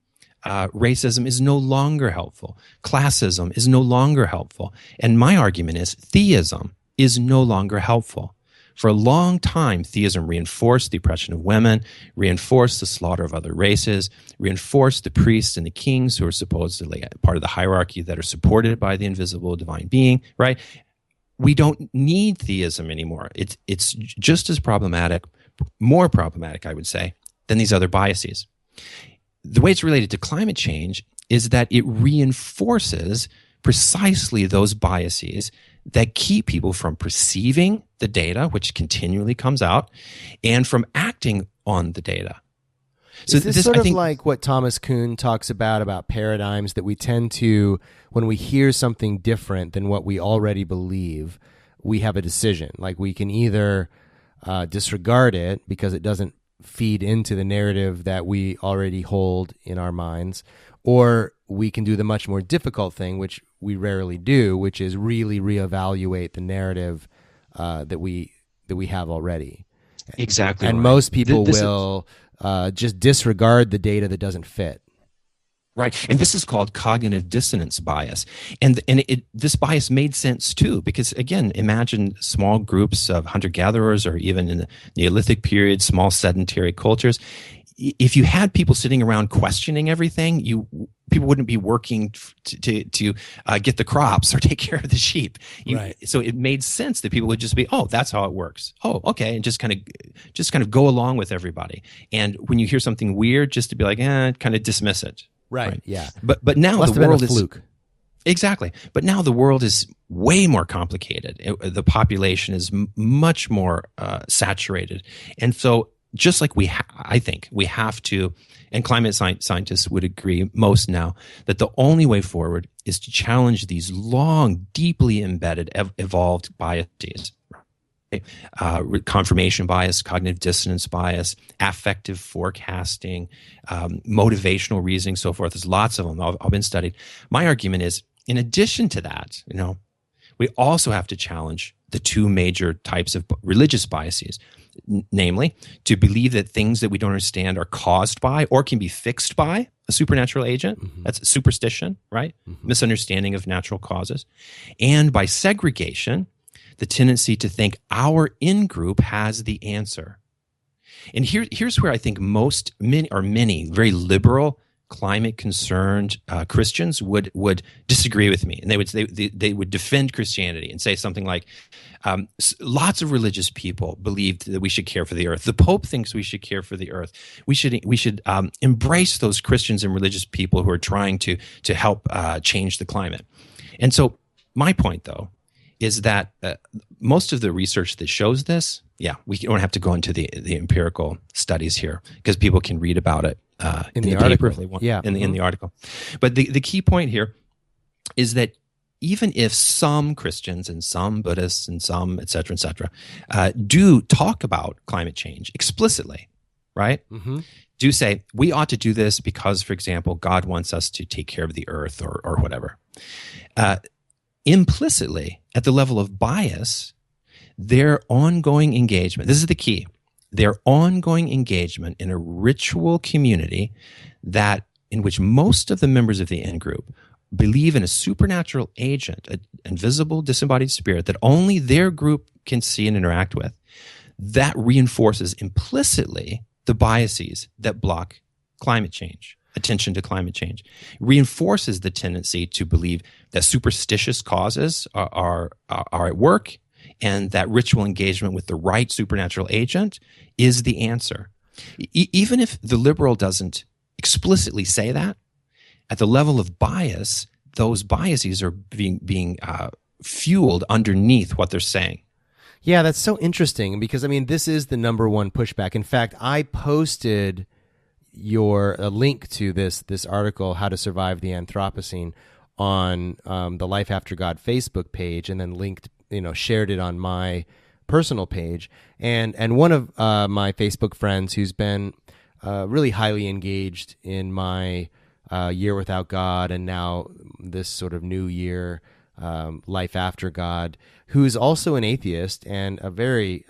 Racism is no longer helpful. Classism is no longer helpful. And my argument is theism is no longer helpful. For a long time, theism reinforced the oppression of women, reinforced the slaughter of other races, reinforced the priests and the kings who are supposedly part of the hierarchy that are supported by the invisible divine being, right? We don't need theism anymore. It's just as problematic, more problematic, I would say, than these other biases. The way it's related to climate change is that it reinforces precisely those biases that keep people from perceiving the data, which continually comes out, and from acting on the data. So is this sort of like what Thomas Kuhn talks about paradigms, that we tend to, when we hear something different than what we already believe, we have a decision. Like we can either disregard it because it doesn't feed into the narrative that we already hold in our minds, or we can do the much more difficult thing, which we rarely do, which is really reevaluate the narrative that we have already. Exactly. And most people will just disregard the data that doesn't fit. Right. And this is called cognitive dissonance bias. And this bias made sense too, because again, imagine small groups of hunter-gatherers, or even in the Neolithic period, small sedentary cultures. If you had people sitting around questioning everything, people wouldn't be working to get the crops or take care of the sheep. Right. So it made sense that people would just be, oh, that's how it works. Oh, okay, and just kind of go along with everybody. And when you hear something weird, just to be like, kind of dismiss it. Right. Yeah. But now Must the have world been a is fluke. Exactly. But now the world is way more complicated. The population is much more saturated, and so just like I think we have to, and climate scientists would agree most now, that the only way forward is to challenge these long, deeply embedded, evolved biases. Confirmation bias, cognitive dissonance bias, affective forecasting, motivational reasoning, so forth. There's lots of them. All been studied. My argument is, in addition to that, we also have to challenge the two major types of religious biases. namely, to believe that things that we don't understand are caused by or can be fixed by a supernatural agent. That's superstition, right? Misunderstanding of natural causes. And by segregation, the tendency to think our in-group has the answer. And here's where I think many very liberal, climate-concerned Christians would disagree with me, and they would defend Christianity and say something like, "Lots of religious people believed that we should care for the earth. The Pope thinks we should care for the earth. We should embrace those Christians and religious people who are trying to help change the climate." And so, my point, though, is that most of the research that shows this, we don't have to go into the empirical studies here because people can read about it in the article if they want. In the article. But the key point here is that even if some Christians and some Buddhists and some et cetera, do talk about climate change explicitly, right? Do say, we ought to do this because, for example, God wants us to take care of the earth or whatever. Implicitly, at the level of bias, their ongoing engagement, this is the key, their ongoing engagement in a ritual community in which most of the members of the in-group believe in a supernatural agent, an invisible, disembodied spirit that only their group can see and interact with, that reinforces implicitly the biases that block climate change. Attention to climate change reinforces the tendency to believe that superstitious causes are at work, and that ritual engagement with the right supernatural agent is the answer. Even if the liberal doesn't explicitly say that, at the level of bias, those biases are being fueled underneath what they're saying. Yeah, that's so interesting because, this is the number one pushback. In fact, I posted a link to this article, How to Survive the Anthropocene, on the Life After God Facebook page, and then shared it on my personal page. And one of my Facebook friends who's been really highly engaged in my year without God and now this sort of new year, Life After God, who's also an atheist and a very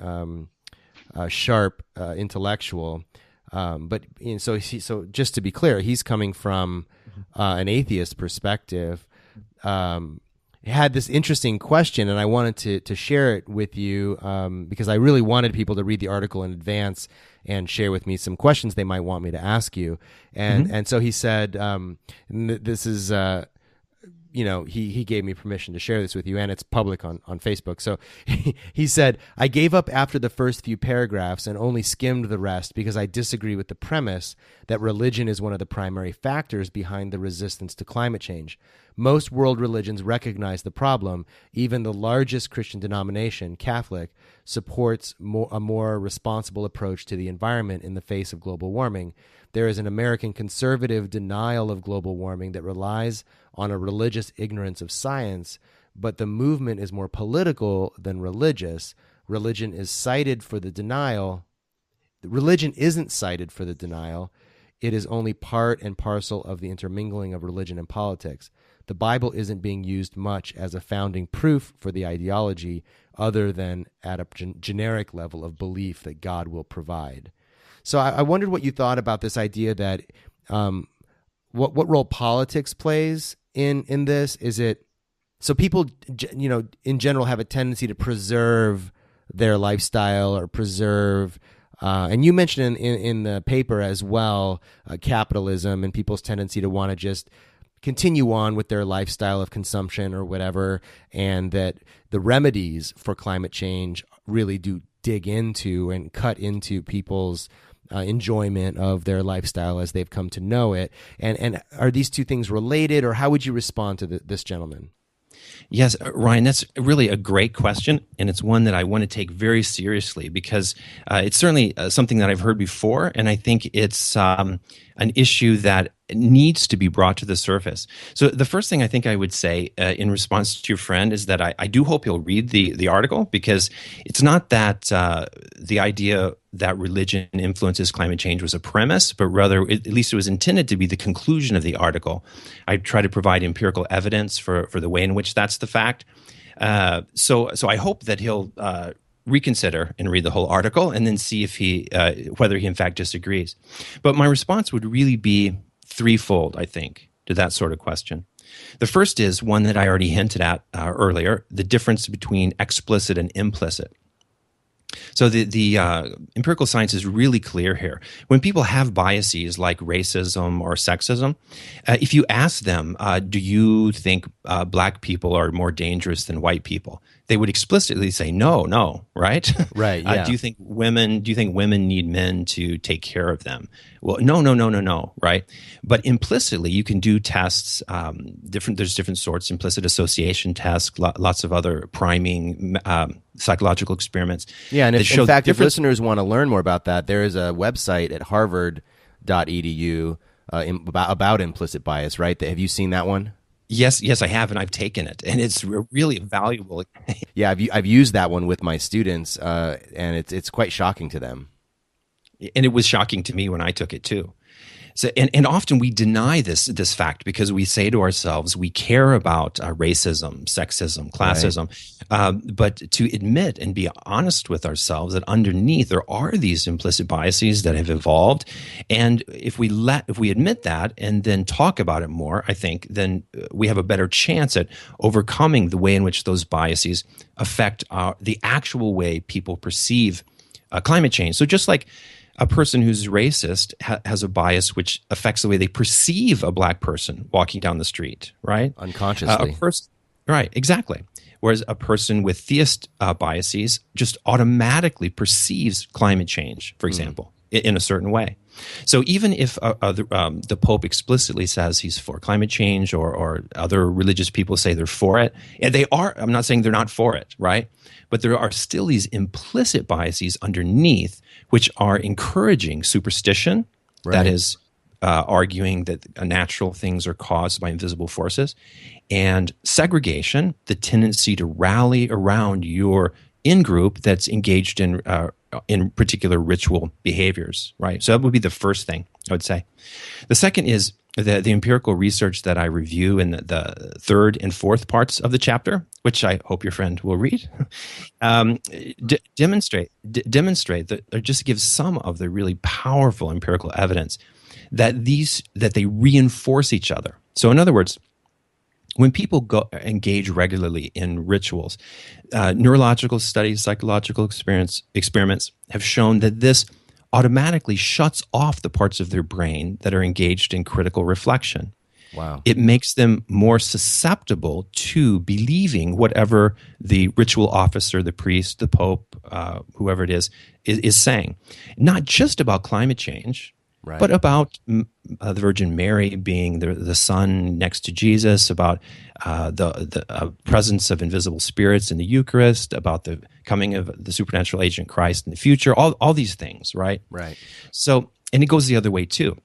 sharp intellectual. So just to be clear, he's coming from an atheist perspective. Had this interesting question, and I wanted to share it with you because I really wanted people to read the article in advance and share with me some questions they might want me to ask you. And so he said, "This is." He gave me permission to share this with you, and it's public on Facebook. So he said, "I gave up after the first few paragraphs and only skimmed the rest because I disagree with the premise that religion is one of the primary factors behind the resistance to climate change. Most world religions recognize the problem. Even the largest Christian denomination, Catholic, supports a more responsible approach to the environment in the face of global warming. There is an American conservative denial of global warming that relies on a religious ignorance of science, but the movement is more political than religious. Religion isn't cited for the denial. It is only part and parcel of the intermingling of religion and politics. The Bible isn't being used much as a founding proof for the ideology other than at a generic level of belief that God will provide." So I wondered what you thought about this idea that what role politics plays in this. Is it so people in general have a tendency to preserve their lifestyle or preserve and you mentioned in the paper as well capitalism and people's tendency to want to just continue on with their lifestyle of consumption or whatever, and that the remedies for climate change really do dig into and cut into people's enjoyment of their lifestyle as they've come to know it. And are these two things related, or how would you respond to this gentleman? Yes, Ryan, that's really a great question, and it's one that I want to take very seriously because it's certainly something that I've heard before, and I think it's an issue that needs to be brought to the surface. So the first thing I think I would say in response to your friend is that I do hope he'll read the article, because it's not that the idea that religion influences climate change was a premise, but rather at least it was intended to be the conclusion of the article. I try to provide empirical evidence for the way in which that's the fact. So I hope that he'll reconsider and read the whole article and then see if he whether he in fact disagrees. But my response would really be threefold, I think, to that sort of question. The first is one that I already hinted at earlier, the difference between explicit and implicit. So the empirical science is really clear here. When people have biases like racism or sexism, if you ask them, do you think black people are more dangerous than white people? They would explicitly say no, right? Right. Yeah. Do you think women need men to take care of them? Well, no, right? But implicitly, you can do tests. There's different sorts, implicit association tests, lots of other priming psychological experiments. Yeah, and in fact, if listeners want to learn more about that, there is a website at harvard.edu about implicit bias, right? Have you seen that one? Yes, I have, and I've taken it, and it's really valuable. Yeah, I've used that one with my students, and it's quite shocking to them. And it was shocking to me when I took it too. So, and often we deny this fact because we say to ourselves, we care about racism, sexism, classism, but to admit and be honest with ourselves that underneath there are these implicit biases that have evolved, and if we admit that and then talk about it more, I think then we have a better chance at overcoming the way in which those biases affect the actual way people perceive climate change. So just like a person who's racist has a bias which affects the way they perceive a black person walking down the street, right? Unconsciously. Right, exactly. Whereas a person with theist biases just automatically perceives climate change, for example, in a certain way. So even if the Pope explicitly says he's for climate change or other religious people say they're for it, and they are, I'm not saying they're not for it, right? But there are still these implicit biases underneath which are encouraging superstition, that is arguing that natural things are caused by invisible forces, and segregation, the tendency to rally around your in-group that's engaged in particular ritual behaviors, right? So that would be the first thing I would say. The second is the empirical research that I review in the third and fourth parts of the chapter, which I hope your friend will read, demonstrate that, or just give some of the really powerful empirical evidence that they reinforce each other. So in other words, when people engage regularly in rituals, neurological studies, psychological experiments have shown that this automatically shuts off the parts of their brain that are engaged in critical reflection. Wow. It makes them more susceptible to believing whatever the ritual officer, the priest, the pope, whoever it is saying. Not just about climate change, right, but about the Virgin Mary being the son next to Jesus, about the presence of invisible spirits in the Eucharist, about the coming of the supernatural agent Christ in the future, all these things, right? Right. So, and it goes the other way too.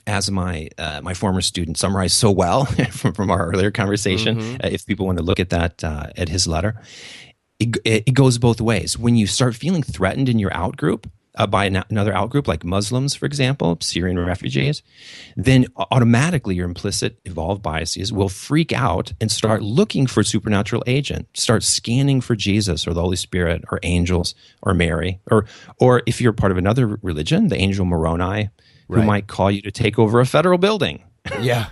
As my former student summarized so well from our earlier conversation, if people want to look at that, at his letter, it goes both ways. When you start feeling threatened in your outgroup, by another outgroup like Muslims, for example, Syrian refugees, then automatically your implicit evolved biases will freak out and start looking for a supernatural agent, start scanning for Jesus or the Holy Spirit or angels or Mary, or if you're part of another religion, the angel Moroni, who might call you to take over a federal building. Yeah.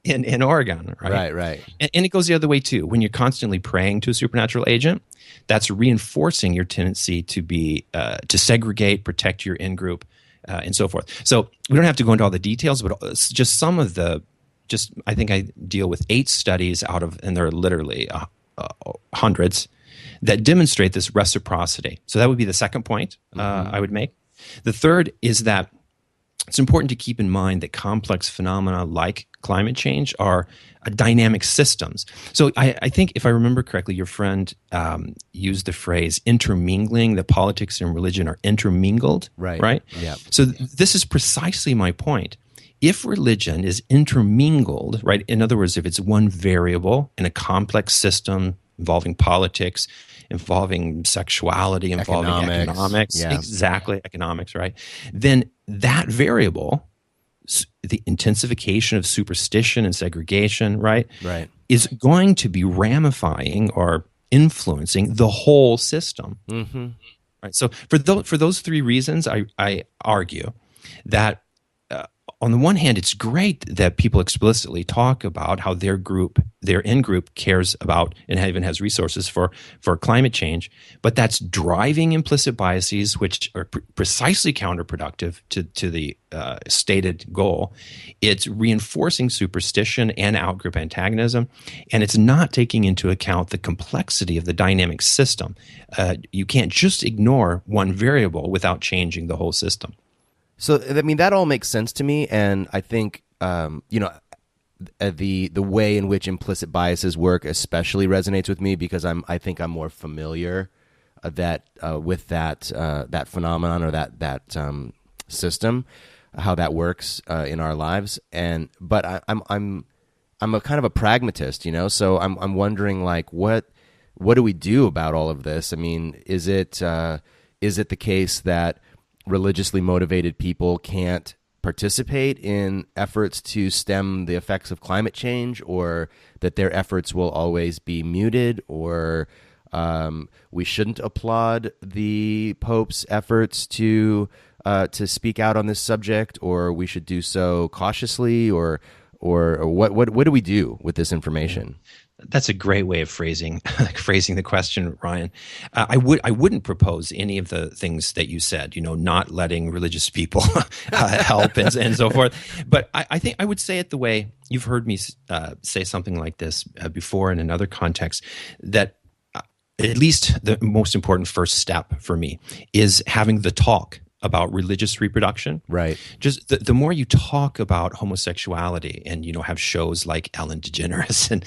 in Oregon, right? Right. And it goes the other way too. When you're constantly praying to a supernatural agent, that's reinforcing your tendency to be to segregate, protect your in-group, and so forth. So we don't have to go into all the details, but just some of I think I deal with 8 studies and there are literally hundreds that demonstrate this reciprocity. So that would be the second point I would make. The third is that it's important to keep in mind that complex phenomena like climate change are dynamic systems. So I think, if I remember correctly, your friend used the phrase intermingling, that politics and religion are intermingled, right? Yeah. So this is precisely my point. If religion is intermingled, right, in other words, if it's one variable in a complex system involving politics, involving sexuality, involving economics, exactly, economics, right? Then that variable, the intensification of superstition and segregation, right, is going to be ramifying or influencing the whole system. Mm-hmm. Right. So for those three reasons, I argue that on the one hand, it's great that people explicitly talk about how their in-group cares about and even has resources for climate change, but that's driving implicit biases, which are precisely counterproductive to the stated goal. It's reinforcing superstition and out-group antagonism, and it's not taking into account the complexity of the dynamic system. You can't just ignore one variable without changing the whole system. So, I mean, that all makes sense to me, and I think, the way in which implicit biases work especially resonates with me because I think I'm more familiar with that phenomenon or that system, how that works in our lives. But I'm a kind of a pragmatist, so I'm wondering, like, what do we do about all of this? I mean, is it the case that religiously motivated people can't participate in efforts to stem the effects of climate change, or that their efforts will always be muted, or we shouldn't applaud the Pope's efforts to speak out on this subject, or we should do so cautiously, or what do we do with this information? That's a great way of phrasing the question, Ryan. I wouldn't propose any of the things that you said. Not letting religious people help and so forth. But I think I would say it the way you've heard me say something like this before in another context. That at least the most important first step for me is having the talk about religious reproduction. Right. Just the more you talk about homosexuality and, have shows like Ellen DeGeneres and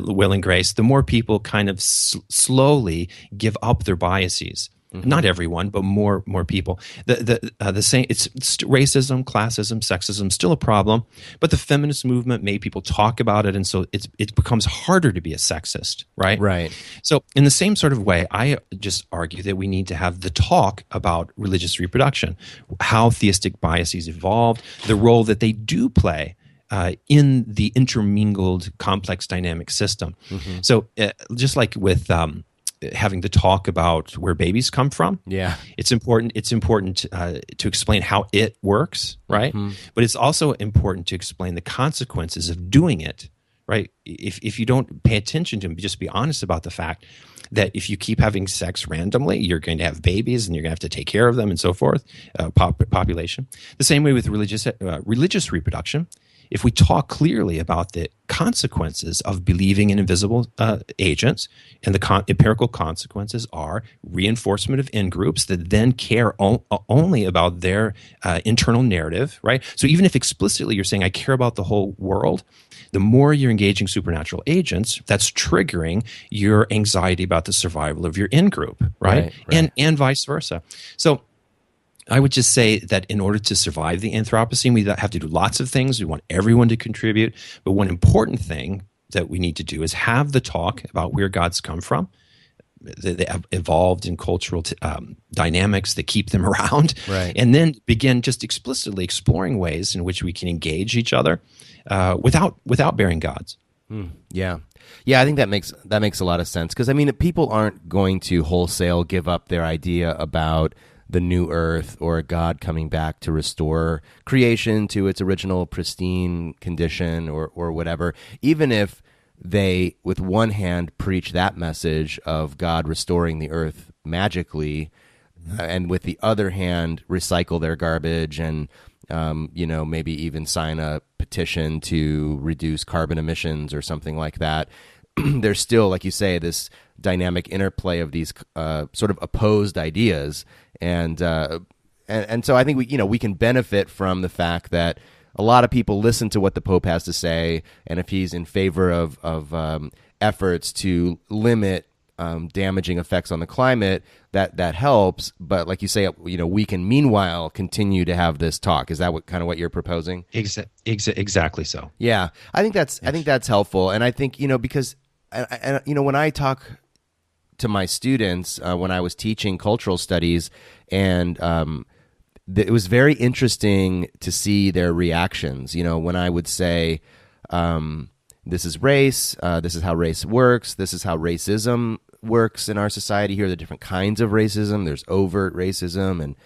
Will and Grace, the more people kind of slowly give up their biases. Mm-hmm. Not everyone, but more people. The same. It's racism, classism, sexism still a problem, but the feminist movement made people talk about it, and so it becomes harder to be a sexist, right? Right. So in the same sort of way, I just argue that we need to have the talk about religious reproduction, how theistic biases evolved, the role that they do play in the intermingled, complex dynamic system. Mm-hmm. So just like with having to talk about where babies come from. Yeah, it's important to explain how it works, right? Mm-hmm. But it's also important to explain the consequences of doing it, right? If you don't pay attention to them, just be honest about the fact that if you keep having sex randomly, you're going to have babies and you're going to have to take care of them and so forth. Population. The same way with religious reproduction. If we talk clearly about the consequences of believing in invisible agents, and the empirical consequences are reinforcement of in-groups that then care only about their internal narrative, right? So even if explicitly you're saying, I care about the whole world, the more you're engaging supernatural agents, that's triggering your anxiety about the survival of your in-group, right? And vice versa. So I would just say that in order to survive the Anthropocene, we have to do lots of things. We want everyone to contribute. But one important thing that we need to do is have the talk about where God's come from. They evolved in cultural dynamics that keep them around. Right. And then begin just explicitly exploring ways in which we can engage each other without bearing gods. Yeah. I think that makes a lot of sense. Because, I mean, people aren't going to wholesale give up their idea about the new earth or God coming back to restore creation to its original pristine condition or whatever, even if they, with one hand, preach that message of God restoring the earth magically, and with the other hand, recycle their garbage and, maybe even sign a petition to reduce carbon emissions or something like that. There's still, like you say, this dynamic interplay of these sort of opposed ideas, and so I think we can benefit from the fact that a lot of people listen to what the Pope has to say, and if he's in favor of efforts to limit damaging effects on the climate, that helps. But like you say, we can meanwhile continue to have this talk. Is that what you're proposing? Exactly so. Yeah, I think that's helpful, and I think because when I talk to my students when I was teaching cultural studies, and it was very interesting to see their reactions. When I would say, "This is race. This is how race works. This is how racism works in our society here, the different kinds of racism. There's overt racism and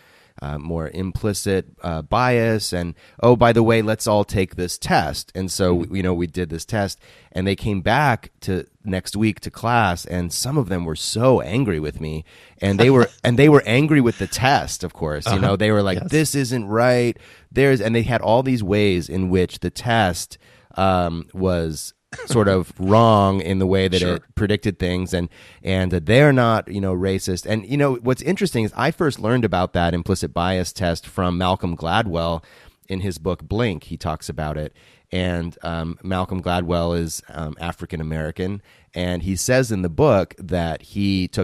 more implicit bias. And, oh, by the way, let's all take this test. And so, we did this test, and they came back to next week to class, and some of them were so angry with me, and they were angry with the test, of course. They were like, yes, this isn't right. And they had all these ways in which the test was sort of wrong in the way that it predicted things, and that they're not, racist. And, what's interesting is I first learned about that implicit bias test from Malcolm Gladwell in his book Blink. He talks about it. And Malcolm Gladwell is African American, and he says in the book that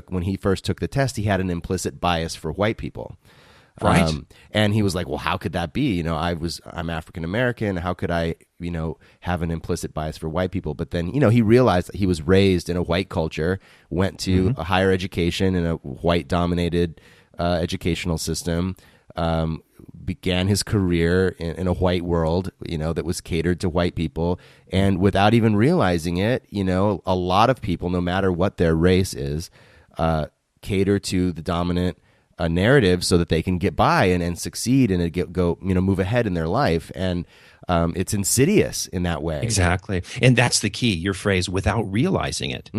when he first took the test, he had an implicit bias for white people. Right. And he was like, well, how could that be? I'm African American. How could I, have an implicit bias for white people? But then, he realized that he was raised in a white culture, went to a higher education in a white dominated educational system, began his career in a white world, that was catered to white people. And without even realizing it, a lot of people, no matter what their race is, cater to the dominant narrative so that they can get by and succeed and move ahead in their life. And it's insidious in that way. Exactly. And that's the key, your phrase, without realizing it.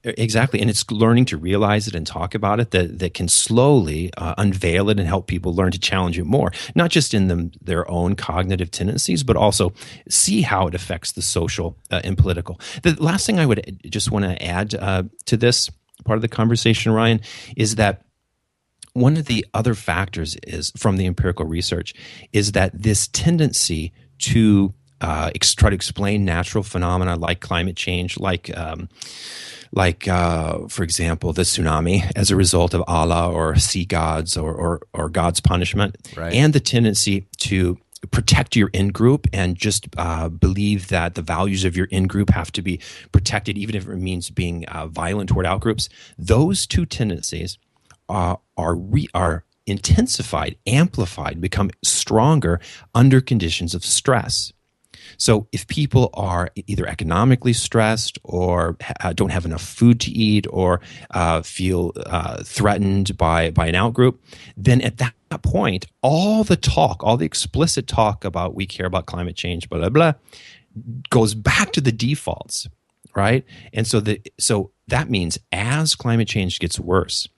Exactly. And it's learning to realize it and talk about it that can slowly unveil it and help people learn to challenge it more, not just in their own cognitive tendencies, but also see how it affects the social and political. The last thing I would just want to add to this part of the conversation, Ryan, is that one of the other factors is from the empirical research is that this tendency to try to explain natural phenomena like climate change, for example, the tsunami as a result of Allah or sea gods or God's punishment, right, and the tendency to protect your in-group and just believe that the values of your in-group have to be protected, even if it means being violent toward out-groups. Those two tendencies are intensified, amplified, become stronger under conditions of stress. So if people are either economically stressed or don't have enough food to eat or feel threatened by an outgroup, then at that point, all the explicit talk about we care about climate change, blah, blah, blah, goes back to the defaults, right? And so that means as climate change gets worse,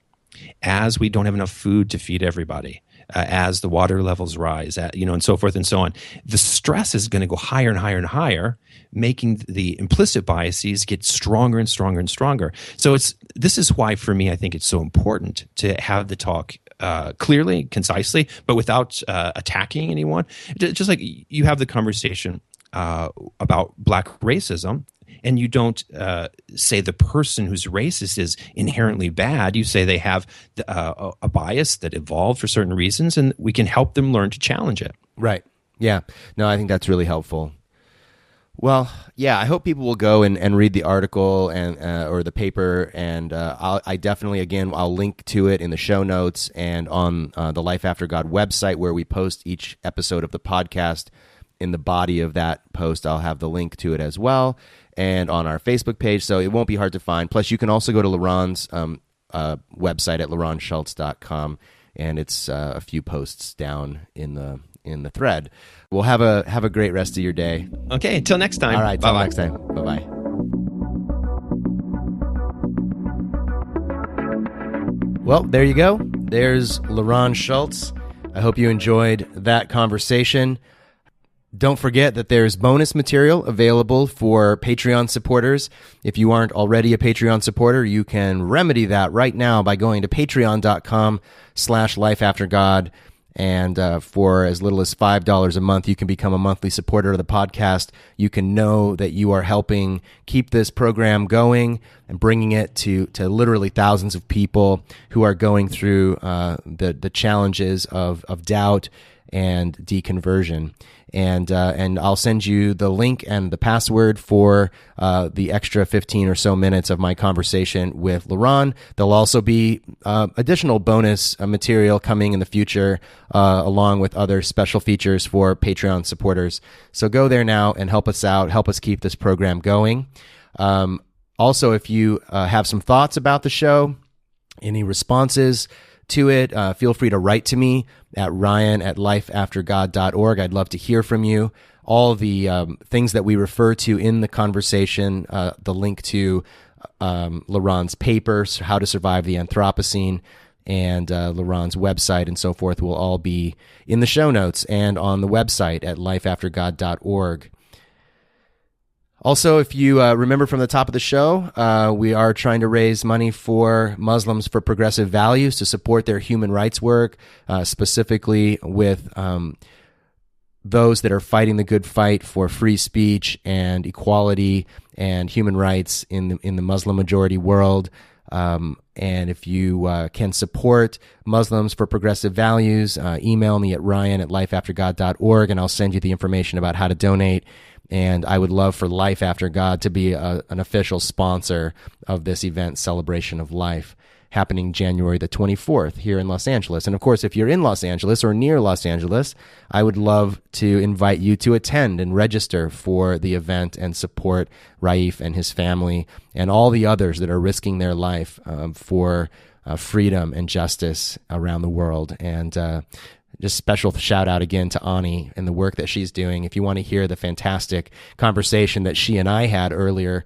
as we don't have enough food to feed everybody, as the water levels rise, and so forth and so on, the stress is going to go higher and higher and higher, making the implicit biases get stronger and stronger and stronger. So this is why, for me, I think it's so important to have the talk clearly, concisely, but without attacking anyone. Just like you have the conversation about Black racism, and you don't say the person who's racist is inherently bad. You say they have a bias that evolved for certain reasons, and we can help them learn to challenge it. Right. Yeah. No, I think that's really helpful. Well, yeah, I hope people will go and read the article and or the paper, and I definitely, again, I'll link to it in the show notes and on the Life After God website where we post each episode of the podcast. In the body of that post, I'll have the link to it as well, and on our Facebook page, so it won't be hard to find. Plus, you can also go to LeRon's website at LeRonShults.com, and it's a few posts down in the thread. We'll have a great rest of your day. Okay, until next time. All right, till next time. Bye-bye. Well, there you go. There's LeRon Shults. I hope you enjoyed that conversation. Don't forget that there's bonus material available for Patreon supporters. If you aren't already a Patreon supporter, you can remedy that right now by going to patreon.com/lifeaftergod. And for as little as $5 a month, you can become a monthly supporter of the podcast. You can know that you are helping keep this program going and bringing it to literally thousands of people who are going through the challenges of doubt and deconversion. And I'll send you the link and the password for the extra 15 or so minutes of my conversation with LeRon. There'll also be additional bonus material coming in the future, along with other special features for Patreon supporters. So go there now and help us out, help us keep this program going. Also, if you have some thoughts about the show, any responses to it, feel free to write to me at ryan@lifeaftergod.org. I'd love to hear from you. All the things that we refer to in the conversation, the link to LeRon's papers, How to Survive the Anthropocene, and LeRon's website and so forth will all be in the show notes and on the website at lifeaftergod.org. Also, if you remember from the top of the show, we are trying to raise money for Muslims for Progressive Values to support their human rights work, specifically with those that are fighting the good fight for free speech and equality and human rights in the Muslim majority world. And if you can support Muslims for Progressive Values, email me at ryan@lifeaftergod.org, and I'll send you the information about how to donate. And I would love for Life After God to be an official sponsor of this event, Celebration of Life, happening January the 24th here in Los Angeles. And of course, if you're in Los Angeles or near Los Angeles, I would love to invite you to attend and register for the event and support Raif and his family and all the others that are risking their life for freedom and justice around the world. And just special shout out again to Ani and the work that she's doing. If you want to hear the fantastic conversation that she and I had earlier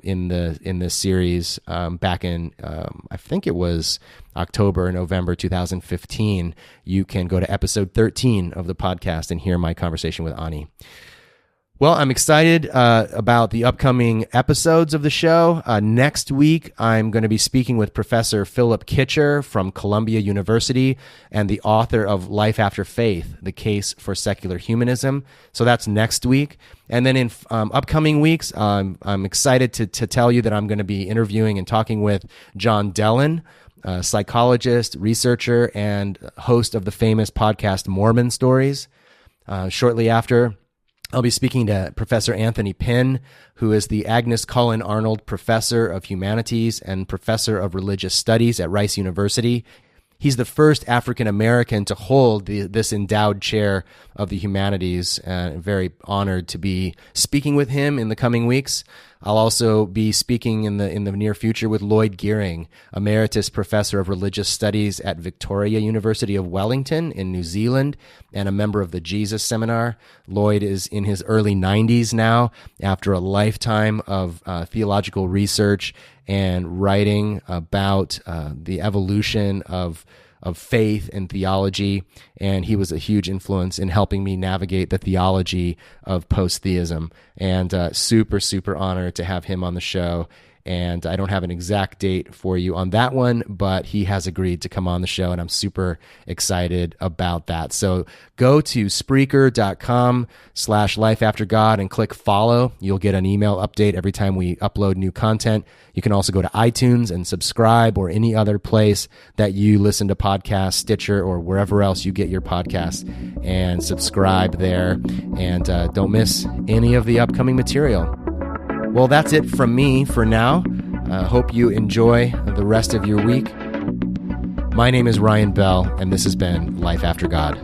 in this series back in I think it was October, November 2015, you can go to episode 13 of the podcast and hear my conversation with Ani. Well, I'm excited about the upcoming episodes of the show. Next week, I'm going to be speaking with Professor Philip Kitcher from Columbia University and the author of Life After Faith, The Case for Secular Humanism. So that's next week. And then in upcoming weeks, I'm excited to tell you that I'm going to be interviewing and talking with John Dellon, a psychologist, researcher, and host of the famous podcast Mormon Stories. Shortly after, I'll be speaking to Professor Anthony Pinn, who is the Agnes Cullen Arnold Professor of Humanities and Professor of Religious Studies at Rice University. He's the first African American to hold this endowed chair of the humanities. Very honored to be speaking with him in the coming weeks. I'll also be speaking in the near future with Lloyd Gearing, Emeritus Professor of Religious Studies at Victoria University of Wellington in New Zealand and a member of the Jesus Seminar. Lloyd is in his early 90s now after a lifetime of theological research and writing about the evolution of faith and theology, and he was a huge influence in helping me navigate the theology of post-theism, and super, super honored to have him on the show. And I don't have an exact date for you on that one, but he has agreed to come on the show, and I'm super excited about that. So go to Spreaker.com/lifeaftergod and click follow. You'll get an email update every time we upload new content. You can also go to iTunes and subscribe, or any other place that you listen to podcasts, Stitcher, or wherever else you get your podcasts, and subscribe there. And don't miss any of the upcoming material. Well, that's it from me for now. Hope you enjoy the rest of your week. My name is Ryan Bell, and this has been Life After God.